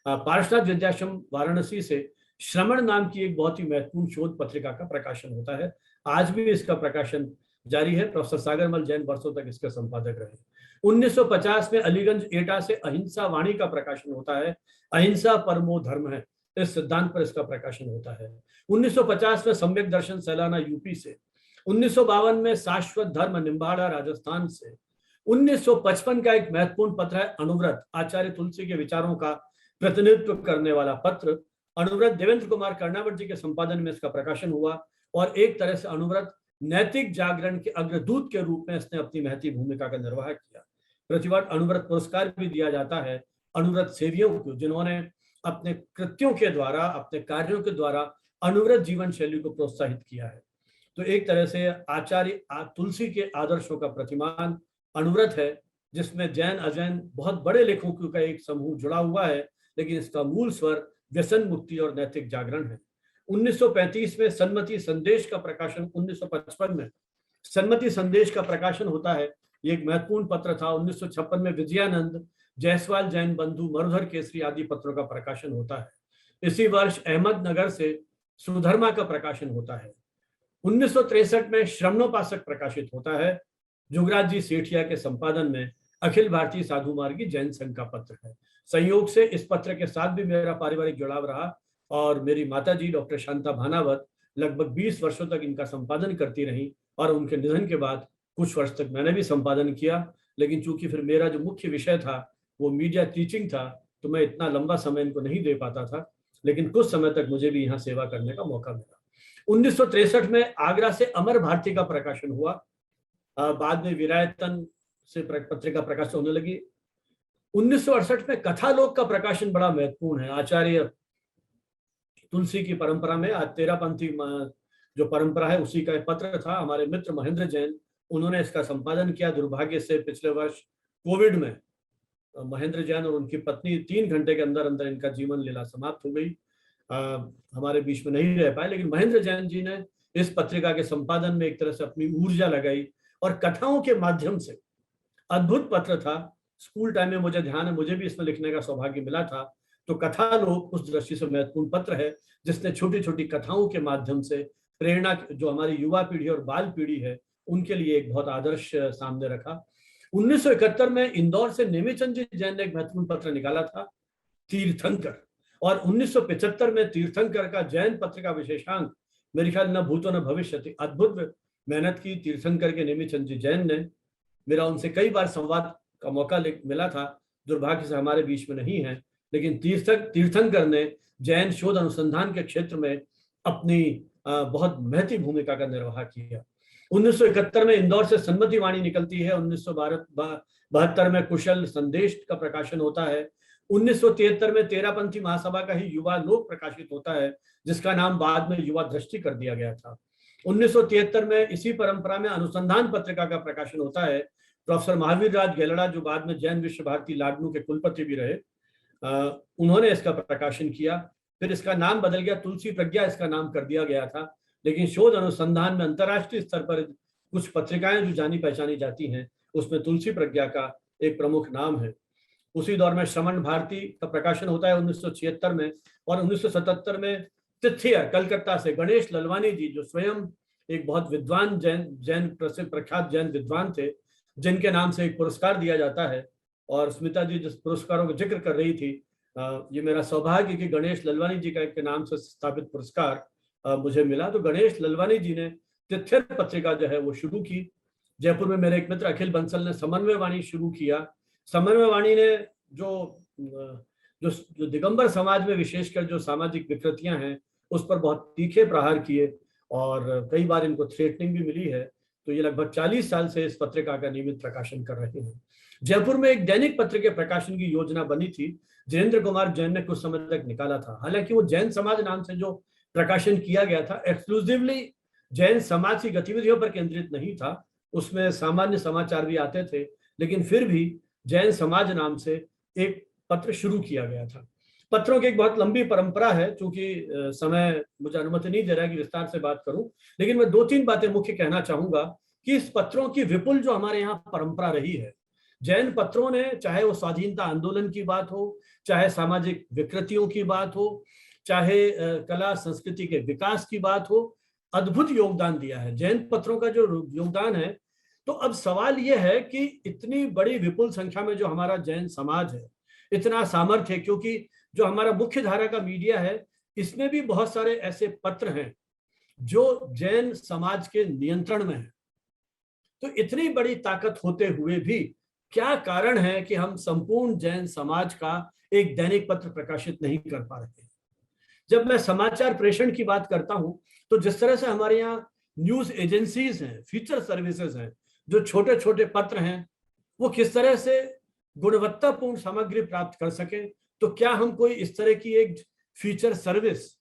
पार्श्वनाथ विद्याश्रम वाराणसी से श्रमण नाम की एक बहुत ही महत्वपूर्ण शोध पत्रिका का प्रकाशन होता है। आज भी इसका प्रकाशन जारी है। प्रोफेसर सागरमल जैन वर्षों तक इसके संपादक रहे। 1950 में अलीगंज एटा से अहिंसा वाणी का प्रकाशन होता है। अहिंसा परमो धर्म है, इस सिद्धांत पर इसका प्रकाशन होता है। 1950 में सम्यक दर्शन सैलाना यूपी से। 1952 में शाश्वत धर्म निम्बाड़ा राजस्थान से। 1955 का एक महत्वपूर्ण पत्र है अनुव्रत, आचार्य तुलसी के विचारों का प्रतिनिधित्व करने वाला पत्र। अनुव्रत देवेंद्र कुमार कर्णावत जी के संपादन में इसका प्रकाशन हुआ और एक तरह से अनुव्रत नैतिक जागरण के अग्रदूत के रूप में इसने अपनी महती भूमिका का निर्वाह किया। प्रतिवर्ष अनुव्रत पुरस्कार भी दिया जाता है अनुव्रत सेवियों को, जिन्होंने अपने कृत्यों के द्वारा, अपने कार्यों के द्वारा अनुव्रत जीवन शैली को प्रोत्साहित किया है। तो एक तरह से आचार्य तुलसी के आदर्शों का प्रतिमान अनुव्रत है, जिसमें जैन अजैन बहुत बड़े लेखकों का एक समूह जुड़ा हुआ है, लेकिन इसका मूल स्वर व्यसन मुक्ति और नैतिक जागरण है। 1935 में सन्मति संदेश का प्रकाशन, 1955 में सन्मति संदेश का प्रकाशन होता है। ये एक महत्वपूर्ण पत्र था। 1956 में विजयानंद, जायसवाल जैन बंधु, मरुधर केसरी आदि पत्रों का प्रकाशन होता है। इसी वर्ष अहमदनगर से सुधर्मा का प्रकाशन होता है। 1963 में श्रमणोपासक प्रकाशित होता है, जुगराज जी सेठिया के संपादन में। अखिल भारतीय साधु मार्गी जैन संघ का पत्र है। संयोग से इस पत्र के साथ भी मेरा पारिवारिक जुड़ाव रहा और मेरी माताजी डॉक्टर शांता भानावत लगभग 20 वर्षों तक इनका संपादन करती रही और उनके निधन के बाद कुछ वर्ष तक मैंने भी संपादन किया। लेकिन चूंकि फिर मेरा जो मुख्य विषय था वो मीडिया टीचिंग था, तो मैं इतना लंबा समय इनको नहीं दे पाता था, लेकिन कुछ समय तक मुझे भी यहाँ सेवा करने का मौका मिला। 1963 में आगरा से अमर भारती का प्रकाशन हुआ। बाद में विरायतन से पत्रिका प्रकाशित होने लगी। 1968 में कथालोक का प्रकाशन बड़ा महत्वपूर्ण है। आचार्य तुलसी की परंपरा में आज तेरापंथी जो परंपरा है उसी का एक पत्र था। हमारे मित्र महेंद्र जैन, उन्होंने इसका संपादन किया। दुर्भाग्य से पिछले वर्ष कोविड में महेंद्र जैन और उनकी पत्नी 3 घंटे के अंदर अंदर इनका जीवन लीला समाप्त हो गई, हमारे बीच में नहीं रह पाए। लेकिन महेंद्र जैन जी ने इस पत्रिका के संपादन में एक तरह से अपनी ऊर्जा लगाई और कथाओं के माध्यम से, अद्भुत पत्र था। स्कूल टाइम में मुझे ध्यान है, मुझे भी इसमें लिखने का सौभाग्य मिला था। तो कथालोक उस दृष्टि से महत्वपूर्ण पत्र है, जिसने छोटी छोटी कथाओं के माध्यम से प्रेरणा, जो हमारी युवा पीढ़ी और बाल पीढ़ी है, उनके लिए एक बहुत आदर्श सामने रखा। 1971 में इंदौर से नेमीचंद जी जैन ने एक महत्वपूर्ण पत्र निकाला था, तीर्थंकर, और 1975 में तीर्थंकर का जैन पत्र का विशेषांक, मेरे ख्याल न भूतो न भविष्यति, अद्भुत मेहनत की तीर्थंकर के नेमीचंद जी जैन ने। मेरा उनसे कई बार संवाद का मौका मिला था, दुर्भाग्य से हमारे बीच में नहीं है, लेकिन तीर्थंकर ने जैन शोध अनुसंधान के क्षेत्र में अपनी बहुत महती भूमिका का निर्वाह किया। 1971 में इंदौर से सन्मति वाणी निकलती है। 1972 में कुशल संदेश का प्रकाशन होता है। 1973 में तेरापंथी महासभा का ही युवा लोक प्रकाशित होता है, जिसका नाम बाद में युवा दृष्टि कर दिया गया था। 1973 में इसी परंपरा में अनुसंधान पत्रिका का प्रकाशन होता है। प्रोफेसर महावीर राज गेलड़ा, जो बाद में जैन विश्व भारती लाडनू के कुलपति भी रहे, उन्होंने इसका प्रकाशन किया। फिर इसका नाम बदल गया, तुलसी प्रज्ञा इसका नाम कर दिया गया था। लेकिन शोध अनुसंधान में अंतर्राष्ट्रीय स्तर पर कुछ पत्रिकाएं जो जानी पहचानी जाती हैं, उसमें तुलसी प्रज्ञा का एक प्रमुख नाम है। उसी दौर में श्रमण भारती का प्रकाशन होता है 1976 में, और 1977 में तिथिया कलकत्ता से गणेश ललवानी जी, जो स्वयं एक बहुत विद्वान जैन प्रसिद्ध प्रख्यात जैन विद्वान थे, जिनके नाम से एक पुरस्कार दिया जाता है। और स्मिता जी जिस पुरस्कारों का जिक्र कर रही थी, ये मेरा सौभाग्य कि गणेश ललवानी जी का के नाम से स्थापित पुरस्कार मुझे मिला। तो गणेश ललवानी जी ने तिथ्यर पत्रिका जो है वो शुरू की। जयपुर में मेरे एक मित्र अखिल बंसल ने समन्वय वाणी शुरू किया। समन्वय वाणी ने जो दिगंबर समाज में विशेषकर जो सामाजिक विकृतियां हैं उस पर बहुत तीखे प्रहार किए, और कई बार इनको थ्रेटनिंग भी मिली है। तो ये लगभग 40 साल से इस पत्रिका का नियमित प्रकाशन कर रहे हैं। जयपुर में एक दैनिक पत्र के प्रकाशन की योजना बनी थी, जयेंद्र कुमार जैन ने कुछ समय तक निकाला था। हालांकि वो जैन समाज नाम से जो प्रकाशन किया गया था, एक्सक्लूसिवली जैन समाज की गतिविधियों पर केंद्रित नहीं था, उसमें सामान्य समाचार भी आते थे, लेकिन फिर भी जैन समाज नाम से एक पत्र शुरू किया गया था। पत्रों की एक बहुत लंबी परंपरा है, क्योंकि समय मुझे अनुमति नहीं दे रहा है कि विस्तार से बात करूं, लेकिन मैं 2-3 बातें मुख्य कहना चाहूंगा कि इस पत्रों की विपुल जो हमारे यहाँ परंपरा रही है, जैन पत्रों ने, चाहे वो स्वाधीनता आंदोलन की बात हो, चाहे सामाजिक विकृतियों की बात हो, चाहे कला संस्कृति के विकास की बात हो, अद्भुत योगदान दिया है। जैन पत्रों का जो योगदान है, तो अब सवाल यह है कि इतनी बड़ी विपुल संख्या में जो हमारा जैन समाज है, इतना सामर्थ्य है, क्योंकि जो हमारा मुख्य धारा का मीडिया है, इसमें भी बहुत सारे ऐसे पत्र हैं जो जैन समाज के नियंत्रण में है। तो इतनी बड़ी ताकत होते हुए भी क्या कारण है कि हम संपूर्ण जैन समाज का एक दैनिक पत्र प्रकाशित नहीं कर पा रहे हैं? जब मैं समाचार प्रेषण की बात करता हूं, तो जिस तरह से हमारे यहाँ न्यूज एजेंसीज हैं, फीचर सर्विसेज हैं, जो छोटे छोटे पत्र हैं, वो किस तरह से गुणवत्तापूर्ण सामग्री प्राप्त कर सके, तो क्या हम कोई इस तरह की एक फीचर सर्विस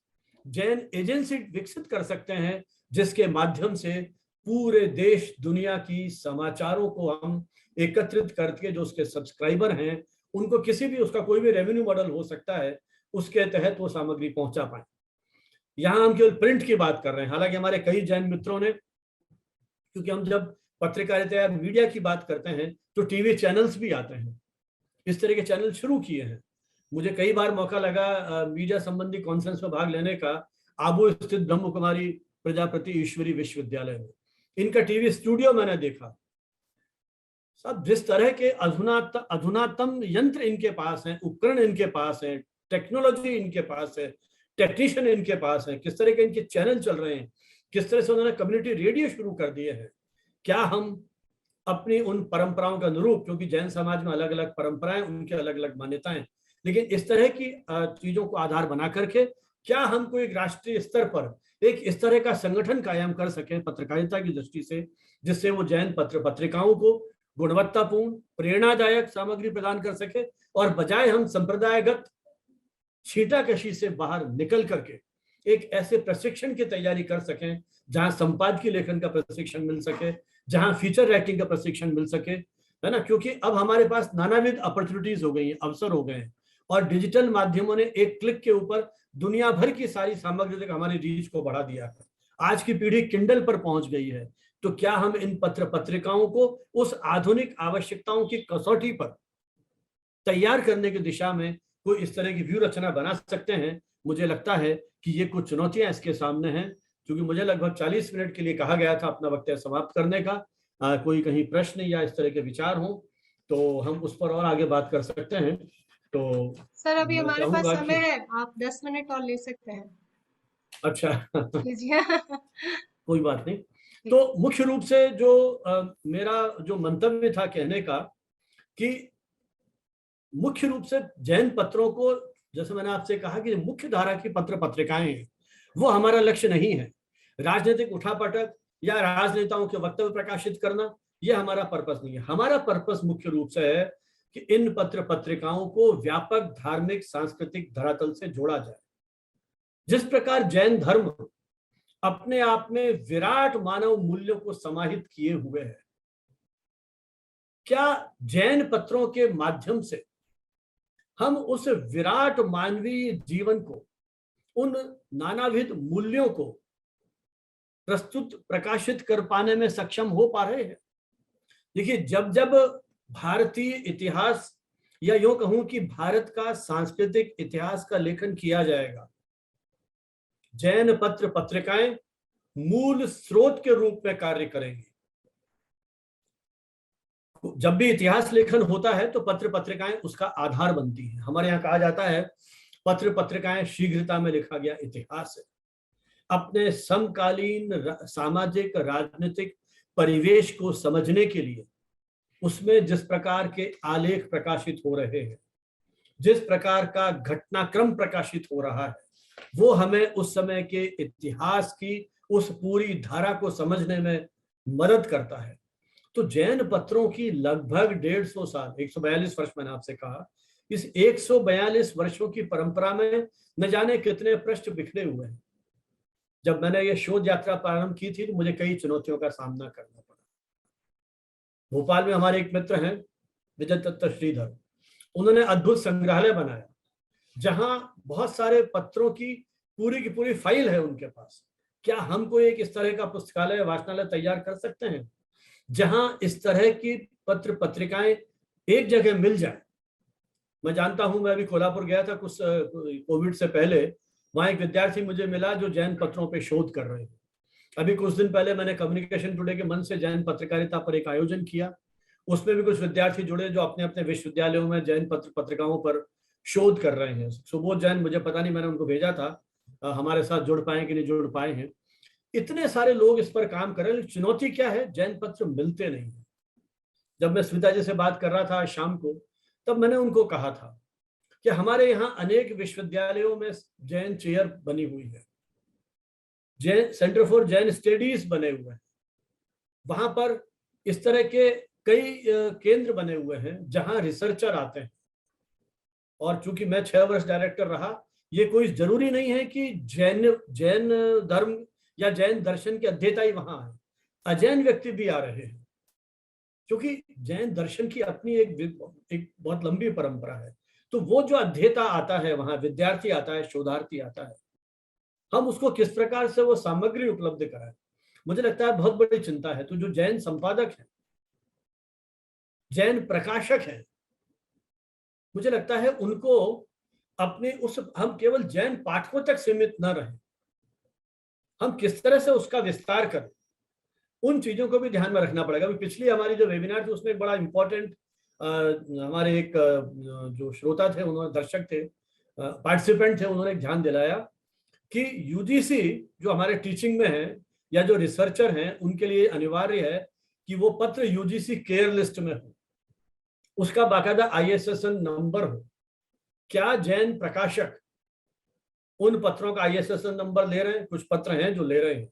जैन एजेंसी विकसित कर सकते हैं, जिसके माध्यम से पूरे देश दुनिया की समाचारों को हम एकत्रित करके जो उसके सब्सक्राइबर हैं उनको किसी भी उसका कोई भी रेवेन्यू मॉडल हो सकता है, उसके तहत वो सामग्री पहुंचा पाए। यहां हम केवल प्रिंट की बात कर रहे हैं, हालांकि हमारे कई जैन मित्रों ने, क्योंकि हम जब पत्रकारिता या मीडिया की बात करते हैं तो टीवी चैनल्स भी आते हैं, इस तरह के चैनल शुरू किए हैं। मुझे कई बार मौका लगा मीडिया संबंधी कॉन्फ्रेंस में भाग लेने का, आबू स्थित ब्रह्म कुमारी प्रजापति ईश्वरी विश्वविद्यालय में। इनका टीवी स्टूडियो मैंने देखा। सब जिस तरह के अधुनातम यंत्र इनके पास हैं, उपकरण इनके पास हैं, टेक्नोलॉजी इनके पास है, टेक्नीशियन इनके पास है, किस तरह के इनके चैनल चल रहे हैं, किस तरह से उन्होंने कम्युनिटी रेडियो शुरू कर दिए हैं। क्या हम अपनी उन परंपराओं का अनुरूप, क्योंकि जैन समाज में अलग अलग परंपराएं, उनके अलग अलग मान्यताएं, लेकिन इस तरह की चीजों को आधार बना करके क्या हमको एक राष्ट्रीय स्तर पर एक इस तरह का संगठन कायम कर सके पत्रकारिता की दृष्टि से, जिससे वो जैन पत्रिकाओं को गुणवत्तापूर्ण प्रेरणादायक सामग्री प्रदान कर सके, और बजाय हम संप्रदायगत छींटाकशी से बाहर निकल करके एक ऐसे प्रशिक्षण की तैयारी कर सकें जहां संपादकीय लेखन का प्रशिक्षण मिल सके, जहां फीचर राइटिंग का प्रशिक्षण मिल सके, है ना। क्योंकि अब हमारे पास नानाविध अपॉर्चुनिटीज हो गई हैं, अवसर हो गए हैं, और डिजिटल माध्यमों ने एक क्लिक के ऊपर दुनिया भर की सारी सामग्री तक हमारी रीच को बढ़ा दिया है। आज की पीढ़ी किंडल पर पहुंच गई है, तो क्या हम इन पत्र पत्रिकाओं को उस आधुनिक आवश्यकताओं की कसौटी पर तैयार करने की दिशा में कोई इस तरह की व्यू रचना बना सकते हैं? मुझे लगता है कि ये कुछ चुनौतियां इसके सामने हैं। क्योंकि मुझे लगभग 40 मिनट के लिए कहा गया था अपना वक्तव्य समाप्त करने का। कोई कहीं प्रश्न या इस तरह के विचार हो तो हम उस पर और आगे बात कर सकते हैं। तो सर अभी मैं हमारे पास चाहूंगा समय कि है, आप 10 मिनट और ले सकते हैं। अच्छा कीजिए। कोई बात नहीं। ठीक। तो मुख्य रूप से जो मेरा जो मंतव्य था कहने का, कि मुख्य रूप से जैन पत्रों को, जैसे मैंने आपसे कहा कि मुख्य धारा की पत्र पत्रिकाएं हैं, वो हमारा लक्ष्य नहीं है। राजनीतिक उठापटक या राजनेताओं के वक्तव्य प्रकाशित करना, ये हमारा पर्पस नहीं है। हमारा पर्पस मुख्य रूप से है कि इन पत्र पत्रिकाओं को व्यापक धार्मिक सांस्कृतिक धरातल से जोड़ा जाए। जिस प्रकार जैन धर्म अपने आप में विराट मानव मूल्यों को समाहित किए हुए है, क्या जैन पत्रों के माध्यम से हम उस विराट मानवीय जीवन को, उन नानाविध मूल्यों को प्रस्तुत प्रकाशित कर पाने में सक्षम हो पा रहे हैं? देखिए, जब जब भारतीय इतिहास या यूं कहूं कि भारत का सांस्कृतिक इतिहास का लेखन किया जाएगा, जैन पत्र पत्रिकाएं मूल स्रोत के रूप में कार्य करेंगी। जब भी इतिहास लेखन होता है तो पत्र पत्रिकाएं उसका आधार बनती हैं। हमारे यहाँ कहा जाता है पत्र पत्रिकाएं शीघ्रता में लिखा गया इतिहास है। अपने समकालीन सामाजिक राजनीतिक परिवेश को समझने के लिए उसमें जिस प्रकार के आलेख प्रकाशित हो रहे हैं, जिस प्रकार का घटनाक्रम प्रकाशित हो रहा है, वो हमें उस समय के इतिहास की उस पूरी धारा को समझने में मदद करता है। तो जैन पत्रों की लगभग 150 साल, 142 वर्ष मैंने आपसे कहा, इस 142 वर्षों की परंपरा में न जाने कितने पृष्ठ बिखरे हुए हैं। जब मैंने ये शोध यात्रा प्रारंभ की थी तो मुझे कई चुनौतियों का सामना करना पड़ा। भोपाल में हमारे एक मित्र हैं विजय दत्त श्रीधर, उन्होंने अद्भुत संग्रहालय बनाया जहां बहुत सारे पत्रों की पूरी फाइल है उनके पास। क्या हमको एक इस तरह का पुस्तकालय वाचनालय तैयार कर सकते हैं जहां इस तरह की पत्र पत्रिकाएं एक जगह मिल जाए? मैं जानता हूं, मैं अभी कोल्हापुर गया था कुछ कोविड से पहले, वहां एक विद्यार्थी मुझे मिला जो जैन पत्रों पे शोध कर रहे हैं। अभी कुछ दिन पहले मैंने कम्युनिकेशन टुडे के मन से जैन पत्रकारिता पर एक आयोजन किया, उसमें भी कुछ विद्यार्थी जुड़े जो अपने अपने विश्वविद्यालयों में जैन पत्र पत्रिकाओं पर शोध कर रहे हैं। सुबोध जैन, मुझे पता नहीं, मैंने उनको भेजा था, हमारे साथ जुड़ पाए कि नहीं जुड़ पाए हैं। इतने सारे लोग इस पर काम कर रहे हैं। चुनौती क्या है? जैन पत्र मिलते नहीं है। जब मैं स्मिता जी से बात कर रहा था आज शाम को, तब मैंने उनको कहा था कि हमारे यहाँ अनेक विश्वविद्यालयों में जैन चेयर बनी हुई है, Jain centre for Jain studies बने हुए हैं, वहां पर इस तरह के कई केंद्र बने हुए हैं जहां रिसर्चर आते हैं। और चूंकि मैं 6 वर्ष डायरेक्टर रहा, ये कोई जरूरी नहीं है कि जैन जैन धर्म या जैन दर्शन के अध्येता ही वहां है, अजैन व्यक्ति भी आ रहे हैं, क्योंकि जैन दर्शन की अपनी एक बहुत लंबी परंपरा है। तो वो जो अध्येता आता है वहां, विद्यार्थी आता है, शोधार्थी आता है, हम उसको किस प्रकार से वो सामग्री उपलब्ध कराएं, मुझे लगता है बहुत बड़ी चिंता है। तो जो जैन संपादक है, जैन प्रकाशक है, मुझे लगता है उनको अपने उस, हम केवल जैन पाठकों तक सीमित न रहे, हम किस तरह से उसका विस्तार करें, उन चीजों को भी ध्यान में रखना पड़ेगा। अभी पिछली हमारी जो वेबिनार थी उसमें एक बड़ा इंपॉर्टेंट हमारे एक जो श्रोता थे, उन्होंने, दर्शक थे, पार्टिसिपेंट थे, उन्होंने एक ध्यान दिलाया कि यूजीसी जो हमारे टीचिंग में है या जो रिसर्चर हैं, उनके लिए अनिवार्य है कि वो पत्र यूजीसी केयर लिस्ट में हो, उसका बाकायदा आईएसएसएन नंबर हो। क्या जैन प्रकाशक उन पत्रों का आईएसएसएन नंबर ले रहे हैं? कुछ पत्र हैं जो ले रहे हैं,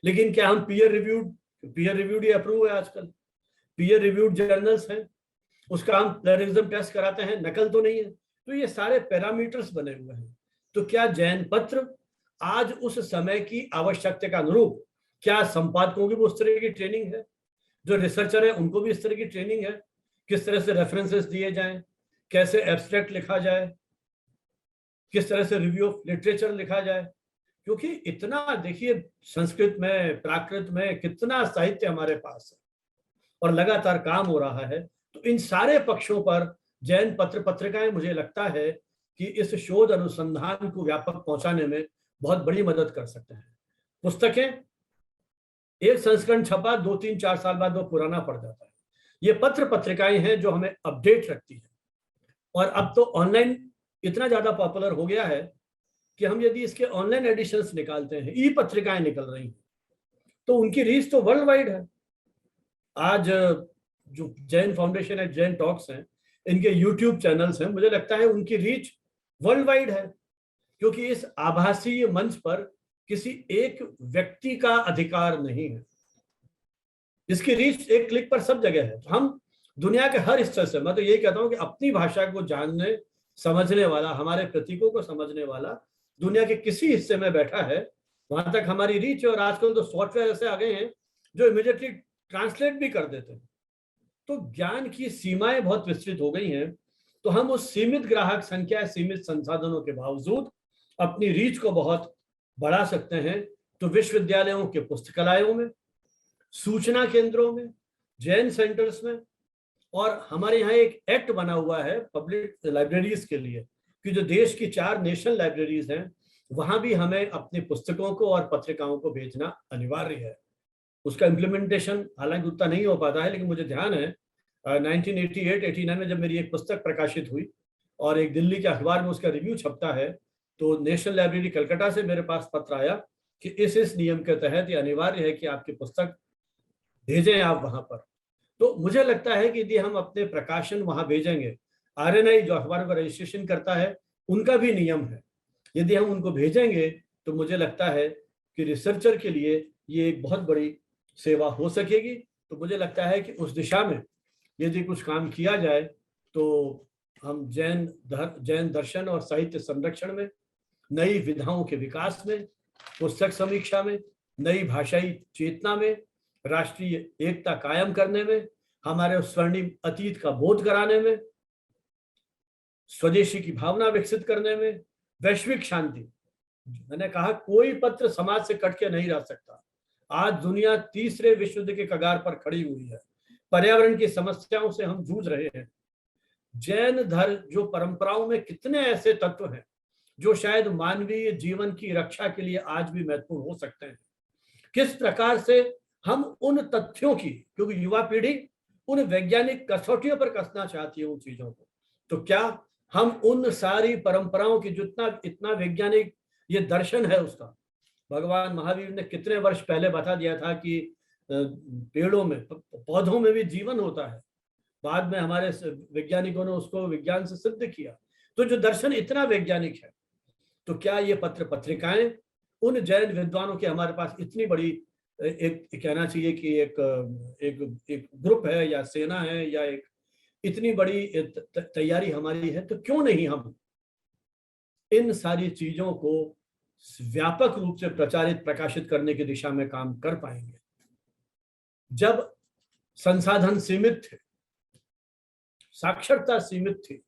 लेकिन क्या हम पीयर रिव्यूड ही अप्रूव है आजकल, पीयर रिव्यूड जर्नल्स हैं, उसका हम प्लेजरिज्म टेस्ट कराते हैं, नकल तो नहीं है। तो ये सारे पैरामीटर्स बने हुए हैं। तो क्या जैन पत्र आज उस समय की आवश्यकता के अनुरूप, क्या संपादकों की भी उस तरह की ट्रेनिंग है, जो रिसर्चर है उनको भी इस तरह की ट्रेनिंग है, किस तरह से रेफरेंसेस दिए जाएं, कैसे एब्स्ट्रैक्ट लिखा जाए, किस तरह से रिव्यू ऑफ लिटरेचर लिखा जाए, क्योंकि इतना देखिए संस्कृत में, प्राकृत में कितना साहित्य हमारे पास है और लगातार काम हो रहा है। तो इन सारे पक्षों पर जैन पत्र पत्रिकाएं, मुझे लगता है कि इस शोध अनुसंधान को व्यापक पहुंचाने में बहुत बड़ी मदद कर सकते हैं। पुस्तकें, एक संस्करण छपा, 2-3-4 साल बाद वो पुराना पड़ जाता है। ये पत्र पत्रिकाएं हैं जो हमें अपडेट रखती है। और अब तो ऑनलाइन इतना ज्यादा पॉपुलर हो गया है कि हम यदि इसके ऑनलाइन एडिशंस निकालते हैं, ई पत्रिकाएं निकल रही हैं, तो उनकी रीच तो वर्ल्ड वाइड है। आज जो जैन फाउंडेशन है, जैन टॉक्स हैं, इनके यूट्यूब चैनल्स हैं, मुझे लगता है उनकी रीच वर्ल्ड वाइड है, क्योंकि इस आभासी मंच पर किसी एक व्यक्ति का अधिकार नहीं है, इसकी रीच एक क्लिक पर सब जगह है। तो हम दुनिया के हर हिस्से से, मैं तो यही कहता हूं कि अपनी भाषा को जानने समझने वाला, हमारे प्रतीकों को समझने वाला दुनिया के किसी हिस्से में बैठा है, वहां तक हमारी रीच है। और आजकल तो सॉफ्टवेयर ऐसे आ गए हैं जो इमीडिएटली ट्रांसलेट भी कर देते हैं। तो ज्ञान की सीमाएं बहुत विस्तृत हो गई हैं। तो हम उस सीमित ग्राहक संख्या, सीमित संसाधनों के बावजूद अपनी रीच को बहुत बढ़ा सकते हैं। तो विश्वविद्यालयों के पुस्तकालयों में, सूचना केंद्रों में, जैन सेंटर्स में, और हमारे यहाँ एक एक्ट बना हुआ है पब्लिक लाइब्रेरीज के लिए कि जो देश की 4 नेशनल लाइब्रेरीज हैं, वहां भी हमें अपनी पुस्तकों को और पत्रिकाओं को भेजना अनिवार्य है। उसका इम्प्लीमेंटेशन हालांकि उतना नहीं हो पाता है, लेकिन मुझे ध्यान है 1988-89 में जब मेरी एक पुस्तक प्रकाशित हुई और एक दिल्ली के अखबार में उसका रिव्यू छपता है, तो नेशनल लाइब्रेरी कलकत्ता से मेरे पास पत्र आया कि इस नियम के तहत ये अनिवार्य है कि आपकी पुस्तक भेजें आप वहां पर। तो मुझे लगता है कि यदि हम अपने प्रकाशन वहां भेजेंगे, आरएनआई जो अखबारों का रजिस्ट्रेशन करता है, उनका भी नियम है, यदि हम उनको भेजेंगे तो मुझे लगता है कि रिसर्चर के लिए ये एक बहुत बड़ी सेवा हो सकेगी। तो मुझे लगता है कि उस दिशा में यदि कुछ काम किया जाए तो हम जैन दर्शन और साहित्य संरक्षण में, नई विधाओं के विकास में, पुस्तक समीक्षा में, नई भाषाई चेतना में, राष्ट्रीय एकता कायम करने में, हमारे स्वर्णिम अतीत का बोध कराने में, स्वदेशी की भावना विकसित करने में, वैश्विक शांति, मैंने कहा कोई पत्र समाज से कट के नहीं रह सकता। आज दुनिया तीसरे विश्व युद्ध के कगार पर खड़ी हुई है, पर्यावरण की समस्याओं से हम जूझ रहे हैं। जैन धर्म जो परंपराओं में कितने ऐसे तत्व हैं जो शायद मानवीय जीवन की रक्षा के लिए आज भी महत्वपूर्ण हो सकते हैं। किस प्रकार से हम उन तथ्यों की, क्योंकि युवा पीढ़ी उन वैज्ञानिक कसौटियों पर कसना चाहती है उन चीजों को, तो क्या हम उन सारी परंपराओं की, जितना इतना वैज्ञानिक ये दर्शन है उसका, भगवान महावीर ने कितने वर्ष पहले बता दिया था कि पेड़ों में, पौधों में भी जीवन होता है, बाद में हमारे वैज्ञानिकों ने उसको विज्ञान से सिद्ध किया। तो जो दर्शन इतना वैज्ञानिक है, तो क्या ये पत्र पत्रिकाएं उन जैन विद्वानों के हमारे पास इतनी बड़ी एक कहना चाहिए कि एक एक ग्रुप है या सेना है या एक इतनी बड़ी तैयारी हमारी है, तो क्यों नहीं हम इन सारी चीजों को व्यापक रूप से प्रचारित प्रकाशित करने की दिशा में काम कर पाएंगे। जब संसाधन सीमित थे, साक्षरता सीमित थी,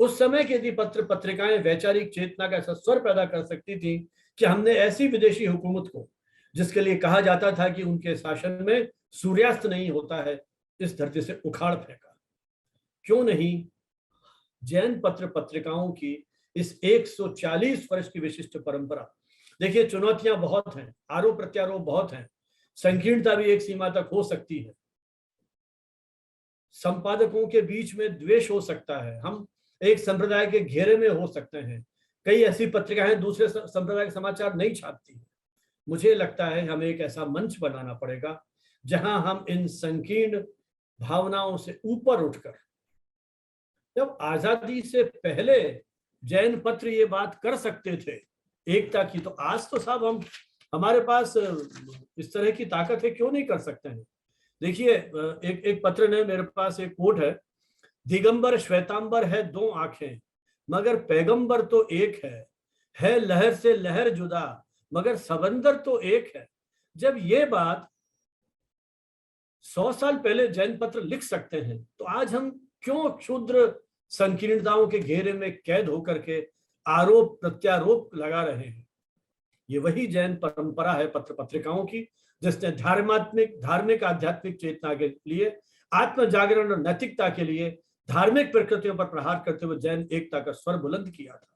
उस समय की यदि पत्र पत्रिकाएं वैचारिक चेतना का ऐसा स्वर पैदा कर सकती थी कि हमने ऐसी विदेशी हुकूमत को, जिसके लिए कहा जाता था कि उनके शासन में सूर्यास्त नहीं होता है, इस धरती से उखाड़ फेंका। क्यों नहीं जैन पत्र पत्रिकाओं की इस 140 वर्ष की विशिष्ट परंपरा। देखिए, चुनौतियां बहुत हैं, आरोप प्रत्यारोप बहुत हैं, संकीर्णता भी एक सीमा तक हो सकती है, संपादकों के बीच में द्वेष हो सकता है, हम एक संप्रदाय के घेरे में हो सकते हैं, कई ऐसी पत्रिकाएं दूसरे संप्रदाय के समाचार नहीं छापती। मुझे लगता है हमें एक ऐसा मंच बनाना पड़ेगा जहां हम इन संकीर्ण भावनाओं से ऊपर उठकर, जब आजादी से पहले जैन पत्र ये बात कर सकते थे एकता की, तो आज तो साहब हमारे पास इस तरह की ताकत है, क्यों नहीं कर सकते हैं। देखिए, एक पत्र ने मेरे पास एक कोट है, दिगंबर श्वेतांबर है दो आंखें मगर पैगंबर तो एक है लहर से लहर जुदा मगर समंदर तो एक है। जब ये बात 100 साल पहले जैन पत्र लिख सकते हैं, तो आज हम क्यों क्षुद्र संकीर्णताओं के घेरे में कैद होकर के आरोप प्रत्यारोप लगा रहे हैं। ये वही जैन परंपरा है पत्र पत्रिकाओं की, जिसने धार्मिक आध्यात्मिक चेतना के लिए, आत्म जागरण और नैतिकता के लिए धार्मिक प्रकृतियों पर प्रहार करते हुए जैन एकता का स्वर बुलंद किया था।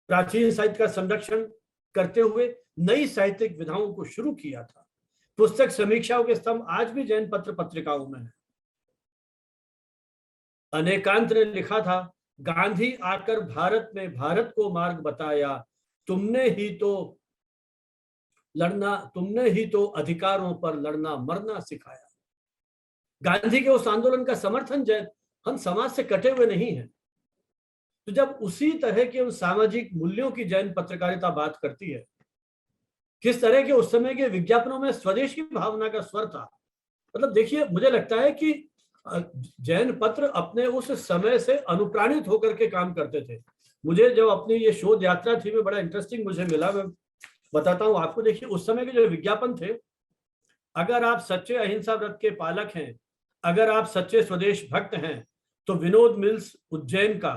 प्राचीन साहित्य का संरक्षण करते हुए नई साहित्यिक विधाओं को शुरू किया था। पुस्तक समीक्षाओं के स्तंभ आज भी जैन पत्र पत्रिकाओं में है। अनेकांत ने लिखा था, गांधी आकर भारत में भारत को मार्ग बताया, तुमने ही तो अधिकारों पर लड़ना मरना सिखाया। गांधी के उस आंदोलन का समर्थन जैन, हम समाज से कटे हुए नहीं हैं। तो जब उसी तरह के उन सामाजिक मूल्यों की जैन पत्रकारिता बात करती है, किस तरह के उस समय के विज्ञापनों में स्वदेशी भावना का स्वर था। मतलब देखिए, मुझे लगता है कि जैन पत्र अपने उस समय से अनुप्राणित होकर के काम करते थे। मुझे जो अपनी ये शोध यात्रा थी में बड़ा इंटरेस्टिंग मुझे मिला, मैं बताता हूँ आपको। देखिए, उस समय के जो विज्ञापन थे, अगर आप सच्चे अहिंसा व्रत के पालक हैं, अगर आप सच्चे स्वदेश भक्त हैं, तो विनोद मिल्स उज्जैन का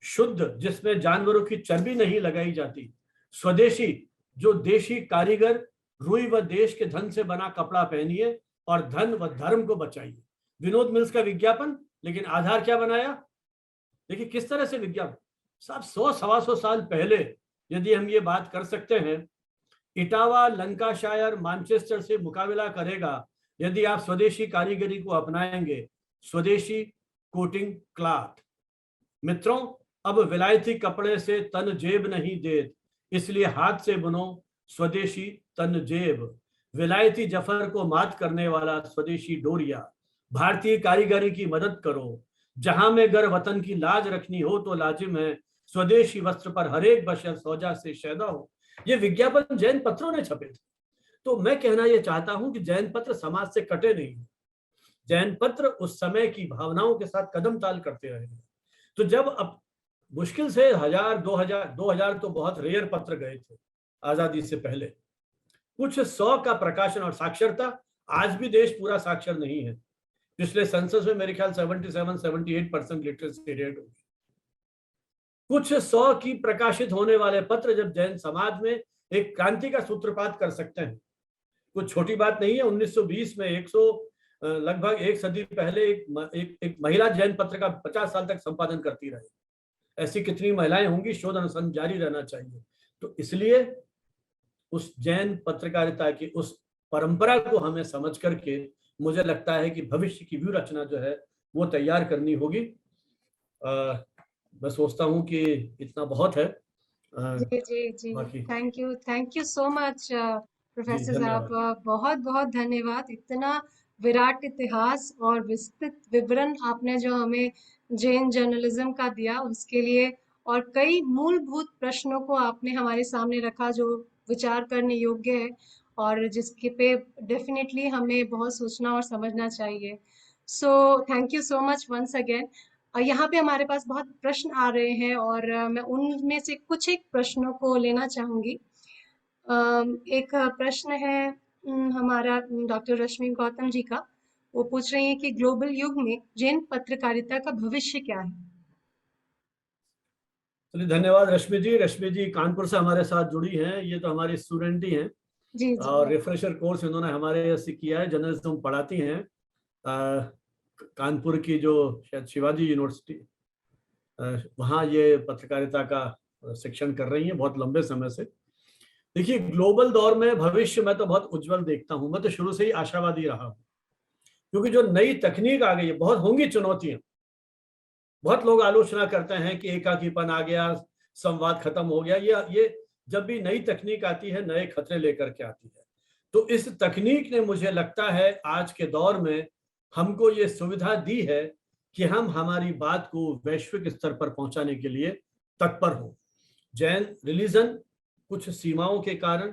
शुद्ध, जिसमें जानवरों की चर्बी नहीं लगाई जाती, स्वदेशी, जो देशी कारीगर रुई व देश के धन से बना कपड़ा पहनिए और धन व धर्म को बचाइए। विनोद मिल्स का विज्ञापन, लेकिन आधार क्या बनाया। देखिए किस तरह से विज्ञापन साहब 100-125 साल पहले यदि हम ये बात कर सकते हैं, इटावा लंकाशायर मैनचेस्टर से मुकाबला करेगा यदि आप स्वदेशी कारीगरी को अपनाएंगे, स्वदेशी कोटिंग क्लॉथ। मित्रों, अब विलायती कपड़े से तन जेब नहीं देत, इसलिए हाथ से बुनो स्वदेशी तन जेब। विलायती जफर को मात करने वाला स्वदेशी डोरिया। भारतीय कारीगरी की मदद करो, जहां में गर वतन की लाज रखनी हो तो लाजिम है, स्वदेशी वस्त्र पर हरेक बशर सौजा से शैदा हो। ये विज्ञापन जैन पत्रों ने छपे थे। तो मैं कहना यह चाहता हूं कि जैन पत्र समाज से कटे नहीं। जैन पत्र उस समय की भावनाओं के साथ कदम ताल करते रहे। तो जब अब मुश्किल से 1000-2000 तो बहुत रेयर पत्र गए थे आजादी से पहले, कुछ 100 का प्रकाशन और साक्षरता, आज भी देश पूरा साक्षर नहीं है। पिछले सेंसस में मेरे ख्याल 77-78% लिटरेसी रेट होगी। कुछ 100 की प्रकाशित होने वाले पत्र जब जैन समाज में एक क्रांति का सूत्रपात कर सकते हैं, कुछ छोटी बात नहीं है। 1920 में लगभग एक सदी पहले एक महिला जैन पत्र का 50 साल तक संपादन करती रही। ऐसी कितनी महिलाएं होंगी, शोध अनुसंधान जारी रहना चाहिए। तो इसलिए उस जैन पत्रकारिता की उस परंपरा को हमें समझ करके मुझे लगता है कि भविष्य की व्यू रचना जो है वो तैयार करनी होगी। मैं सोचता हूँ कि इतना बहुत है। जी जी जी, बाकी थैंक यू सो मच जी प्रोफेसर साहब, धन्यवाद। बहुत बहुत धन्यवाद। इतना विराट इतिहास और विस्तृत विवरण आपने जो हमें जैन जर्नलिज्म का दिया उसके लिए, और कई मूलभूत प्रश्नों को आपने हमारे सामने रखा जो विचार करने योग्य है और जिसके पे डेफिनेटली हमें बहुत सोचना और समझना चाहिए। So thank you so much once again. यहाँ पे हमारे पास बहुत प्रश्न आ रहे हैं और मैं उनमें से कुछ एक प्रश्नों को लेना चाहूंगी। एक प्रश्न है हमारा डॉक्टर रश्मि गौतम जी का। वो पूछ रही हैं कि ग्लोबल युग में जैन पत्रकारिता का भविष्य क्या है? चलिए, धन्यवाद रश्मि जी। रश्मि जी कानपुर से हमारे साथ जुड़ी हैं, ये तो हमारी स्टूडेंट ही हैं जी जी। और रिफ्रेशर कोर्स इन्होंने हमारे यहाँ से किया है। जर्नलिज्म पढ़ाती हैं कानपुर की जो शायद शिवाजी यूनिवर्सिटी, वहाँ ये पत्रकारिता का शिक्षण कर रही हैं बहुत लंबे समय से। देखिए, ग्लोबल दौर में भविष्य मैं तो बहुत उज्जवल देखता हूँ। मैं तो शुरू से ही आशावादी रहा हूँ, क्योंकि जो नई तकनीक आ गई है, बहुत होंगी चुनौतियां। बहुत लोग आलोचना करते हैं कि एकाकीपन आ गया, संवाद खत्म हो गया। ये जब भी नई तकनीक आती है, नए खतरे लेकर के आती है। तो इस तकनीक ने, मुझे लगता है, आज के दौर में हमको ये सुविधा दी है कि हम हमारी बात को वैश्विक स्तर पर पहुंचाने के लिए तत्पर हो। जैन रिलीजन कुछ सीमाओं के कारण,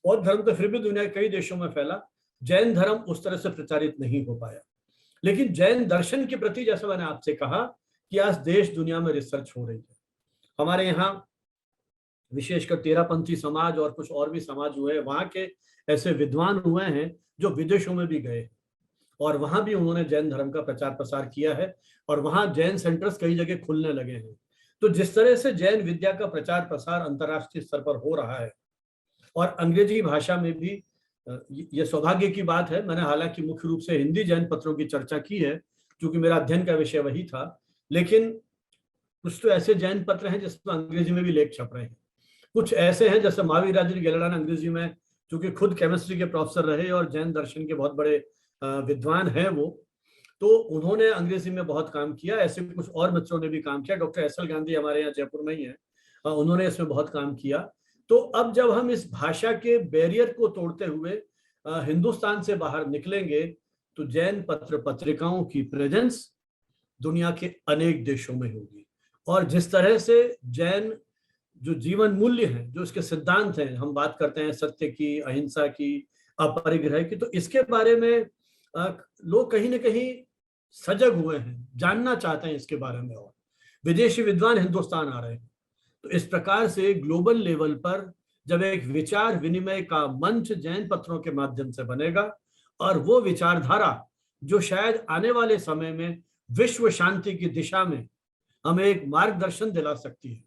बौद्ध धर्म तो फिर भी दुनिया के कई देशों में फैला, जैन धर्म उस तरह से प्रचारित नहीं हो पाया। लेकिन जैन दर्शन के प्रति, जैसा मैंने आपसे कहा, कि आज देश दुनिया में रिसर्च हो रही है। हमारे यहाँ विशेषकर तेरापंथी समाज और कुछ और भी समाज हुए, वहाँ के ऐसे विद्वान हुए हैं जो विदेशों में भी गए और वहाँ भी उन्होंने जैन धर्म का प्रचार प्रसार किया है और वहाँ जैन सेंटर्स कई जगह खुलने लगे हैं। तो जिस तरह से जैन विद्या का प्रचार प्रसार अंतर्राष्ट्रीय स्तर पर हो रहा है और अंग्रेजी भाषा में भी, ये सौभाग्य की बात है। मैंने हालांकि मुख्य रूप से हिंदी जैन पत्रों की चर्चा की है, क्योंकि मेरा अध्ययन का विषय वही था, लेकिन कुछ तो ऐसे जैन पत्र हैं जिसमें अंग्रेजी में भी लेख छप रहे हैं। कुछ ऐसे हैं जैसे महावीर राजन गेलड़ान अंग्रेजी में, क्योंकि खुद केमिस्ट्री के प्रोफेसर रहे और जैन दर्शन के बहुत बड़े विद्वान हैं वो, तो उन्होंने अंग्रेजी में बहुत काम किया। ऐसे कुछ और मित्रों ने भी काम किया। डॉक्टर एस एल गांधी हमारे यहाँ जयपुर में ही है, उन्होंने इसमें बहुत काम किया। तो अब जब हम इस भाषा के बैरियर को तोड़ते हुए हिंदुस्तान से बाहर निकलेंगे, तो जैन पत्र पत्रिकाओं की प्रेजेंस दुनिया के अनेक देशों में होगी। और जिस तरह से जैन जो जीवन मूल्य हैं, जो इसके सिद्धांत हैं, हम बात करते हैं सत्य की, अहिंसा की, अपरिग्रह की, तो इसके बारे में लोग कहीं ना कहीं सजग हुए हैं, जानना चाहते हैं इसके बारे में, और विदेशी विद्वान हिंदुस्तान आ रहे हैं। तो इस प्रकार से ग्लोबल लेवल पर जब एक विचार विनिमय का मंच जैन पत्रों के माध्यम से बनेगा, और वो विचारधारा जो शायद आने वाले समय में विश्व शांति की दिशा में हमें एक मार्गदर्शन दिला सकती है।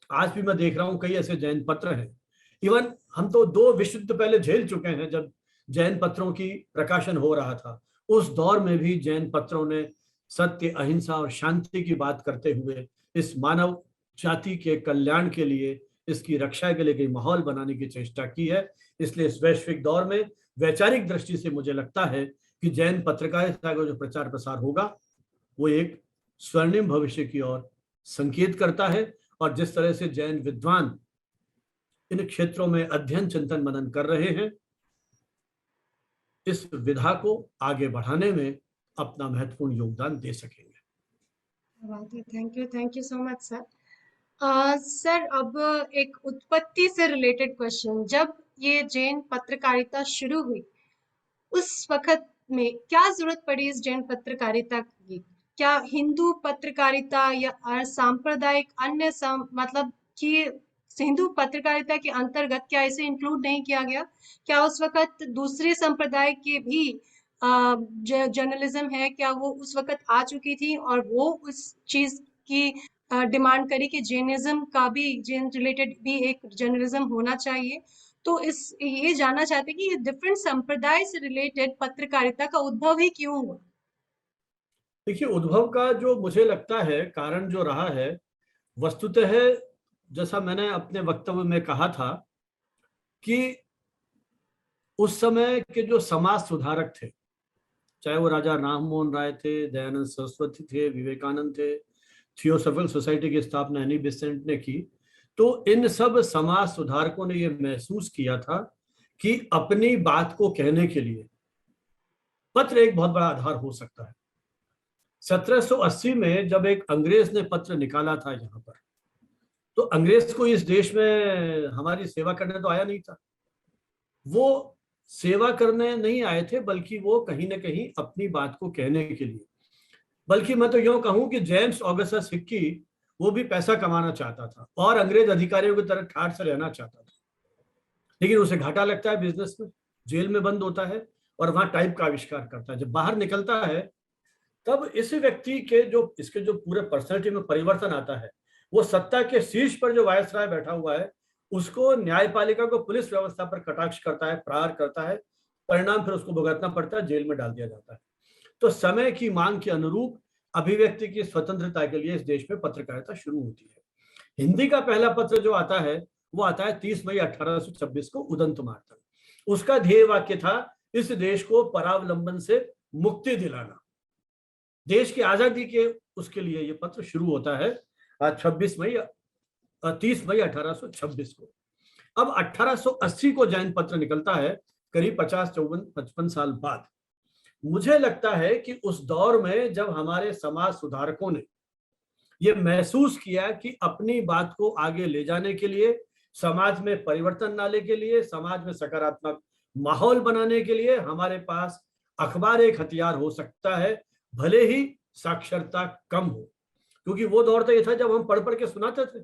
आज भी मैं देख रहा हूं कई ऐसे जैन पत्र हैं। इवन हम तो 2 विश्व युद्ध पहले झेल चुके हैं, जब जैन पत्रों की प्रकाशन हो रहा था, उस दौर में भी जैन पत्रों ने सत्य, अहिंसा और शांति की बात करते हुए इस मानव जाति के कल्याण के लिए, इसकी रक्षा के लिए माहौल बनाने की चेष्टा की है। इसलिए इस वैश्विक दौर में वैचारिक दृष्टि से मुझे लगता है कि जैन पत्रकारिता का जो प्रचार प्रसार होगा, वो एक स्वर्णिम भविष्य की ओर संकेत करता है। और जिस तरह से जैन विद्वान इन क्षेत्रों में अध्ययन, चिंतन, मनन कर रहे हैं, इस विधा को आगे बढ़ाने में अपना महत्वपूर्ण योगदान दे सकेंगे। Thank you so much sir. Sir, अब एक उत्पत्ति से रिलेटेड क्वेश्चन। जब ये जैन पत्रकारिता शुरू हुई उस वक्त में क्या जरूरत पड़ी इस जैन पत्रकारिता की? क्या हिंदू पत्रकारिता या सांप्रदायिक अन्य मतलब कि हिंदू पत्रकारिता के अंतर्गत क्या इसे इंक्लूड नहीं किया गया? क्या उस वक्त दूसरे संप्रदाय के भी जर्नलिज्म है, क्या वो उस वक्त आ चुकी थी और वो उस चीज की डिमांड करी कि जैनिज्म का भी, जैन रिलेटेड भी एक जर्नलिज्म होना चाहिए? तो इस ये जानना चाहते हैं कि डिफरेंट संप्रदाय से रिलेटेड पत्रकारिता का उद्भव ही क्यों हुआ? देखिए, उद्भव का जो मुझे लगता है कारण जो रहा है, वस्तुतः है, जैसा मैंने अपने वक्तव्य में कहा था, कि उस समय के जो समाज सुधारक थे, चाहे वो राजा राममोहन राय थे, दयानंद सरस्वती थे, विवेकानंद थे, थियोसॉफिकल सोसाइटी की स्थापना एनी बेसेंट ने की, तो इन सब समाज सुधारकों ने यह महसूस किया था कि अपनी बात को कहने के लिए पत्र एक बहुत बड़ा आधार हो सकता है। 1780 में जब एक अंग्रेज ने पत्र निकाला था यहाँ पर, तो अंग्रेज को इस देश में हमारी सेवा करने तो आया नहीं था। वो सेवा करने नहीं आए थे, बल्कि वो कहीं ना कहीं अपनी बात को कहने के लिए, बल्कि मैं तो यूं कहूं कि जेम्स ऑगस्टस हिक्की वो भी पैसा कमाना चाहता था और अंग्रेज अधिकारियों की तरह ठाठ से रहना चाहता था, लेकिन उसे घाटा लगता है बिजनेस में, जेल में बंद होता है और वहां टाइप का आविष्कार करता है। जब बाहर निकलता है तब इस व्यक्ति के जो इसके जो पूरे पर्सनैलिटी में परिवर्तन आता है। वो सत्ता के शीर्ष पर जो वायसराय बैठा हुआ है उसको न्यायपालिका को पुलिस व्यवस्था पर कटाक्ष करता है, प्रहार करता है, परिणाम फिर उसको भुगतना पड़ता है, जेल में डाल दिया जाता है। तो समय की मांग के अनुरूप अभिव्यक्ति की स्वतंत्रता के लिए इस देश में पत्रकारिता शुरू होती है। हिंदी का पहला पत्र जो आता है वो आता है 30 मई 1826 को उदंत मार्तंड। उसका ध्येय वाक्य था इस देश को परावलंबन से मुक्ति दिलाना, देश की आजादी के उसके लिए ये पत्र शुरू होता है 30 मई 1826 को। अब 1880 को जैन पत्र निकलता है, करीब 50-55 साल बाद। मुझे लगता है कि उस दौर में जब हमारे समाज सुधारकों ने ये महसूस किया कि अपनी बात को आगे ले जाने के लिए, समाज में परिवर्तन लाने के लिए, समाज में सकारात्मक माहौल बनाने के लिए हमारे पास अखबार एक हथियार हो सकता है, भले ही साक्षरता कम हो। क्योंकि वो दौर तो ये था जब हम पढ़ पढ़ के सुनाते थे,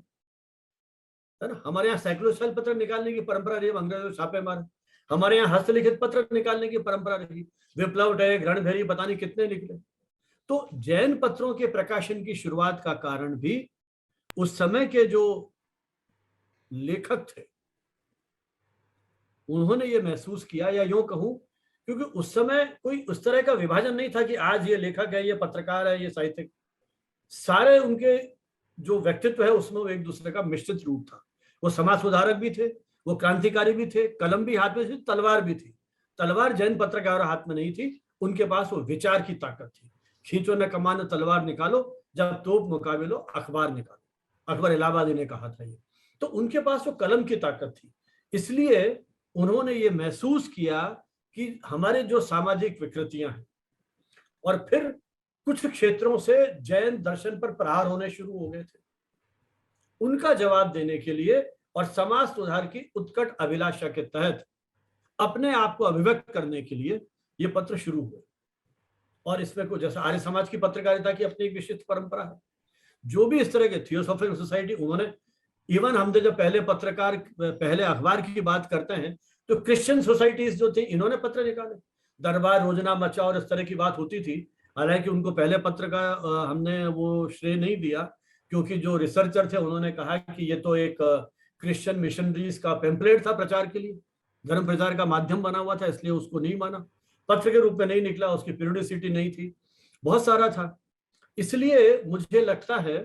है ना। हमारे यहाँ सैकड़ों साल पत्र निकालने की परंपरा रही, अंग्रेजों छापे मारे। हमारे यहाँ हस्तलिखित पत्र निकालने की परंपरा रही, विप्लव डे, रणभेरी, पता नहीं कितने निकले। तो जैन पत्रों के प्रकाशन की शुरुआत का कारण भी उस समय के जो लेखक थे उन्होंने ये महसूस किया, या यूं कहूं क्योंकि उस समय कोई उस तरह का विभाजन नहीं था कि आज ये लेखक है, ये पत्रकार है, ये साहित्यिक। सारे उनके जो व्यक्तित्व है उसमें वो एक दूसरे का मिश्रित रूप था। वो समाज सुधारक भी थे, वो क्रांतिकारी भी थे, कलम भी हाथ में थी, तलवार भी थी। तलवार जैन पत्रकारों हाथ में नहीं थी, उनके पास वो विचार की ताकत थी। खींचो न कमान तलवार निकालो, जब तोप मुकाबिलो अखबार निकालो, अकबर इलाहाबादी ने कहा था ये। तो उनके पास वो कलम की ताकत थी, इसलिए उन्होंने ये महसूस किया कि हमारे जो सामाजिक विकृतियां हैं, और फिर कुछ क्षेत्रों से जैन दर्शन पर प्रहार होने शुरू हो गए थे, उनका जवाब देने के लिए और समाज सुधार की उत्कट अभिलाषा के तहत अपने आप को अभिव्यक्त करने के लिए ये पत्र शुरू हुए। और इसमें कुछ जैसा आर्य समाज की पत्रकारिता की अपनी एक विशिष्ट परंपरा है। जो भी इस तरह के थियोसॉफिकल सोसाइटी, उन्होंने इवन हम जब पहले अखबार की बात करते हैं तो क्रिश्चियन सोसाइटीज जो थी इन्होंने पत्र निकाले, दरबार रोजना मचा और इस तरह की बात होती थी। हालांकि उनको पहले पत्र का हमने वो श्रेय नहीं दिया, क्योंकि जो रिसर्चर थे उन्होंने कहा कि ये तो एक क्रिश्चियन मिशनरीज का पेम्पलेट था, प्रचार के लिए धर्म प्रचार का माध्यम बना हुआ था, इसलिए उसको नहीं माना, पत्र के रूप में नहीं निकला, उसकी पीरियोडिसिटी नहीं थी, बहुत सारा था। इसलिए मुझे लगता है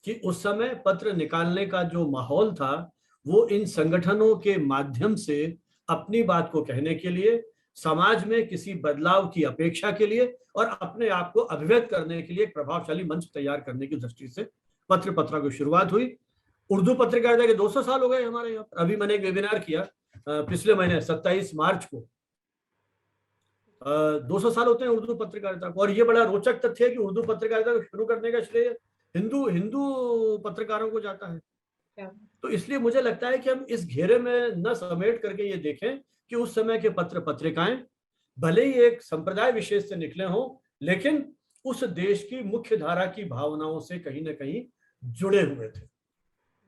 कि उस समय पत्र निकालने का जो माहौल था वो इन संगठनों के माध्यम से अपनी बात को कहने के लिए, समाज में किसी बदलाव की अपेक्षा के लिए और अपने आप को अभिव्यक्त करने के लिए एक प्रभावशाली मंच तैयार करने की दृष्टि से पत्रिका की शुरुआत हुई। उर्दू पत्रकारिता के 200 साल हो गए हमारे यहाँ पर। अभी मैंने एक वेबिनार किया पिछले महीने 27 मार्च को, 200 साल होते हैं उर्दू पत्रकारिता को। और ये बड़ा रोचक तथ्य है कि उर्दू पत्रकारिता को शुरू करने का श्रेय हिंदू पत्रकारों को जाता है। तो इसलिए मुझे लगता है कि हम इस घेरे में न समेट करके ये देखें कि उस समय के पत्र पत्रिकाएं भले ही एक संप्रदाय विशेष से निकले हों, लेकिन उस देश की मुख्य धारा की भावनाओं से कहीं ना कहीं जुड़े हुए थे।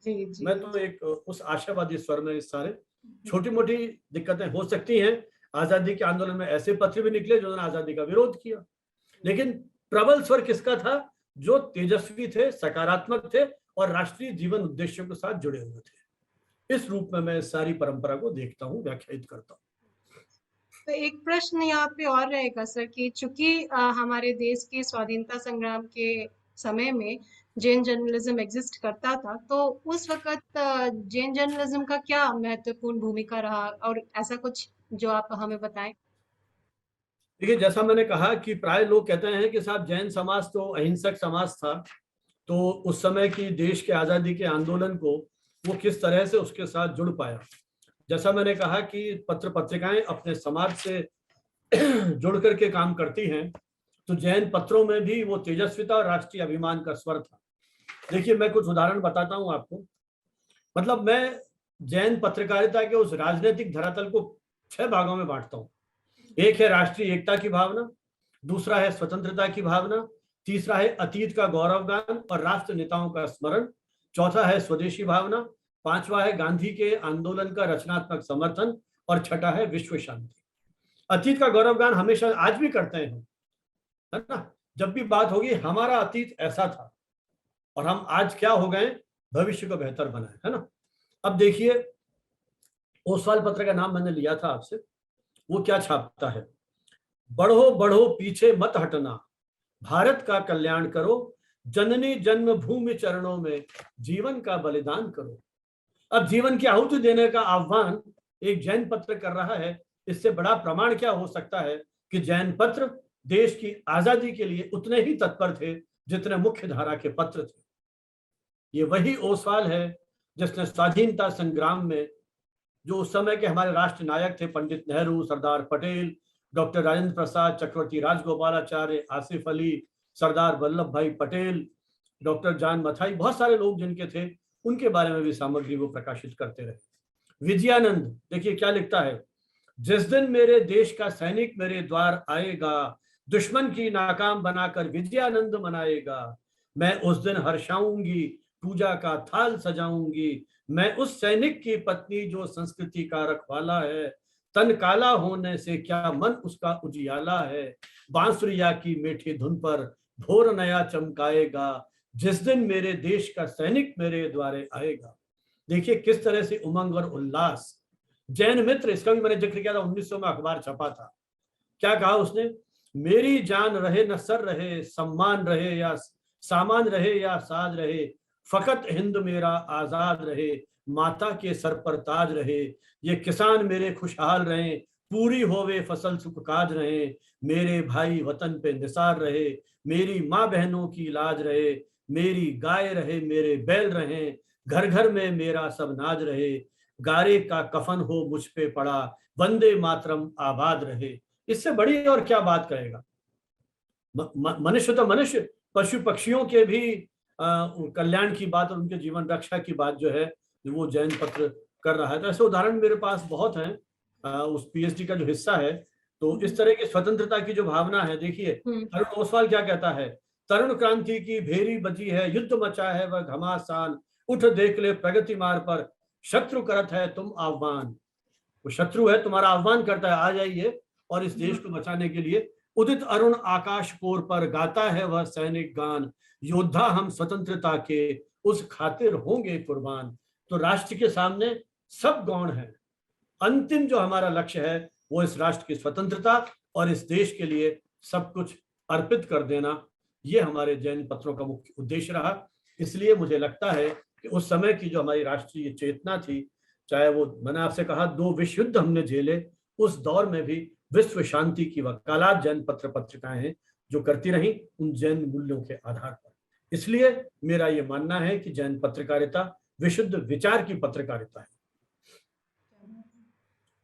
जी, जी। मैं तो एक उस आशावादी स्वर में, इस सारे छोटी मोटी दिक्कतें हो सकती हैं, आजादी के आंदोलन में ऐसे पत्र भी निकले जिन्होंने आजादी का विरोध किया, लेकिन प्रबल स्वर किसका था? जो तेजस्वी थे, सकारात्मक थे और राष्ट्रीय जीवन उद्देश्यों के साथ जुड़े हुए थे। इस रूप में मैं सारी परंपरा को देखता हूँ, व्याख्यायित करता हूँ। तो एक प्रश्न यहाँ पे और रहेगा सर कि चूंकि हमारे देश के स्वाधीनता संग्राम के समय में जैन जर्नलिज्म एग्जिस्ट करता था, तो उस वक्त जैन जर्नलिज्म का क्या महत्वपूर्ण भूमिका रहा, और ऐसा कुछ जो आप हमें बताएं। देखिए, जैसा मैंने कहा कि प्राय लोग कहते हैं कि साहब जैन समाज तो अहिंसक समाज था, तो उस समय की देश के आजादी के आंदोलन को वो किस तरह से उसके साथ जुड़ पाया। जैसा मैंने कहा कि पत्र पत्रिकाएं अपने समाज से जुड़ करके काम करती हैं, तो जैन पत्रों में भी वो तेजस्विता और राष्ट्रीय अभिमान का स्वर था। देखिए, मैं कुछ उदाहरण बताता हूं आपको। मतलब मैं जैन पत्रकारिता के उस राजनीतिक धरातल को 6 भागों में बांटता हूं। एक है राष्ट्रीय एकता की भावना, दूसरा है स्वतंत्रता की भावना, तीसरा है अतीत का गौरवगान और राष्ट्र नेताओं का स्मरण, चौथा है स्वदेशी भावना, पांचवा है गांधी के आंदोलन का रचनात्मक समर्थन और छठा है विश्व शांति। अतीत का गौरवगान हमेशा आज भी करते हैं, है ना। जब भी बात होगी हमारा अतीत ऐसा था और हम आज क्या हो गए, भविष्य को बेहतर बनाए, है ना। अब देखिए, ओसवाल पत्र का नाम मैंने लिया था आपसे, वो क्या छापता है? बढ़ो बढ़ो पीछे मत हटना, भारत का कल्याण करो, जननी जन्मभूमि चरणों में जीवन का बलिदान करो। अब जीवन की आहुति देने का आह्वान एक जैन पत्र कर रहा है। इससे बड़ा प्रमाण क्या हो सकता है कि जैन पत्र देश की आजादी के लिए उतने ही तत्पर थे जितने मुख्य धारा के पत्र थे। ये वही ओसवाल है जिसने स्वाधीनता संग्राम में, जो उस समय के हमारे राष्ट्र नायक थे, पंडित नेहरू, सरदार पटेल, डॉक्टर राजेंद्र प्रसाद, चक्रवर्ती राजगोपालाचार्य, आसिफ अली, सरदार वल्लभ भाई पटेल, डॉक्टर जान मथाई, बहुत सारे लोग जिनके थे, उनके बारे में भी सामग्री वो प्रकाशित करते रहे। विजयानंद देखिए क्या लिखता है, जिस दिन मेरे देश का सैनिक मेरे द्वार आएगा, दुश्मन की नाकाम बनाकर विजयानंद मनाएगा, मैं उस दिन हर्षाऊंगी, पूजा का थाल सजाऊंगी, मैं उस सैनिक की पत्नी जो संस्कृति का रखवाला है, तन काला होने से क्या मन उसका उजियाला है, बांसुरिया की मीठी धुन पर भोर नया चमकाएगा, जिस दिन मेरे देश का सैनिक मेरे द्वारे आएगा। देखिए किस तरह से उमंग और उल्लास। जैन मित्र, इसका भी मैंने जिक्र किया था, 1900 में अखबार छपा था। क्या कहा उसने? मेरी जान रहे न सर रहे, सम्मान रहे या सामान रहे या साज रहे, फकत हिंद मेरा आजाद रहे, माता के सर पर ताज रहे, ये किसान मेरे खुशहाल रहे, पूरी होवे फसल सुख काज रहे, मेरे भाई वतन पे निसार रहे, मेरी माँ बहनों की लाज रहे, मेरी गाय रहे, मेरे बैल रहे, घर घर में मेरा सब नाज रहे, गारे का कफन हो मुझ पे पड़ा, वंदे मातरम आबाद रहे। इससे बड़ी और क्या बात करेगा? मनुष्य तो मनुष्य, पशु पक्षियों के भी कल्याण की बात और उनके जीवन रक्षा की बात जो है वो जैन पत्र कर रहा है। तो ऐसे उदाहरण मेरे पास बहुत हैं उस पीएचडी का जो हिस्सा है। तो इस तरह की स्वतंत्रता की जो भावना है, देखिए तरुण ओसवाल क्या कहता है, तरुण क्रांति की भेरी बजी है, युद्ध मचा है वह घमासान, उठ देख ले प्रगति मार्ग पर, शत्रु करत है तुम आह्वान। वो शत्रु है, तुम्हारा आह्वान करता है, आ जाइए और इस देश को बचाने के लिए। उदित अरुण आकाश पोर पर गाता है वह सैनिक गान, योद्धा हम स्वतंत्रता के उस खातिर होंगे कुर्बान। तो राष्ट्र के सामने सब गौण है, अंतिम जो हमारा लक्ष्य है वो इस राष्ट्र की स्वतंत्रता और इस देश के लिए सब कुछ अर्पित कर देना, ये हमारे जैन पत्रों का मुख्य उद्देश्य रहा। इसलिए मुझे लगता है कि उस समय की जो हमारी राष्ट्रीय चेतना थी, चाहे वो, मैंने आपसे कहा 2 विश्व युद्ध हमने झेले, उस दौर में भी विश्व शांति की वकालत जैन पत्र पत्रिकाएं हैं जो करती रही उन जैन मूल्यों के आधार पर। इसलिए मेरा ये मानना है कि जैन पत्रकारिता विशुद्ध विचार की पत्रकारिता है।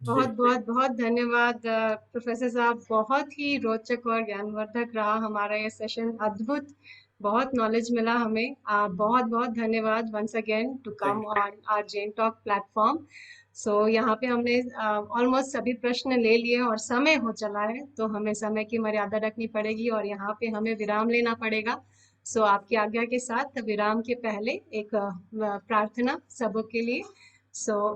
बहुत बहुत बहुत धन्यवाद प्रोफेसर साहब, बहुत ही रोचक और ज्ञानवर्धक रहा हमारा ये सेशन, अद्भुत, बहुत नॉलेज मिला हमें। बहुत बहुत धन्यवाद once again to come on our Jain talk platform. So यहाँ पे हमने ऑलमोस्ट सभी प्रश्न ले लिए और समय हो चला है, तो हमें समय की मर्यादा रखनी पड़ेगी और यहाँ पे हमें विराम लेना पड़ेगा। सो आपकी आज्ञा के साथ विराम के पहले एक प्रार्थना सबों के लिए।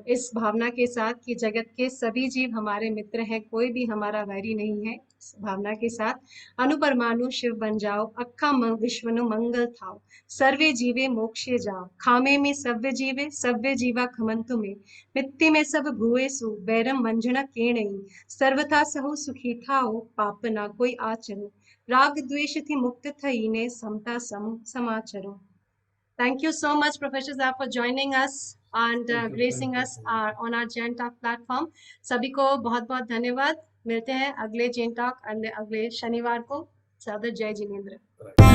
इस भावना के साथ कि जगत के सभी जीव हमारे मित्र हैं, कोई भी हमारा वैरी नहीं है, इस भावना के साथ अनुपरमाणु शिव बन जाओ, अक्खा विश्वनु मंगल थाओ, सर्वे जीवे मोक्षे जाओ, खामे में सव्य जीवे, सव्य जीवा खमंतु में, मित्ति में सब भुए सु, बैरम मंजन केणई, सर्वथा सहु सुखी थाओ, पाप ना कोई आचरो, राग द्वेष थी मुक्त थई ने, समता सम समाचरो। Thank you so much, Professor Zaf, for joining us and gracing us on our Jain Talk platform. सभी को बहुत बहुत धन्यवाद। मिलते हैं अगले Jain Talk अगले शनिवार को। सादर जय जिनेंद्र।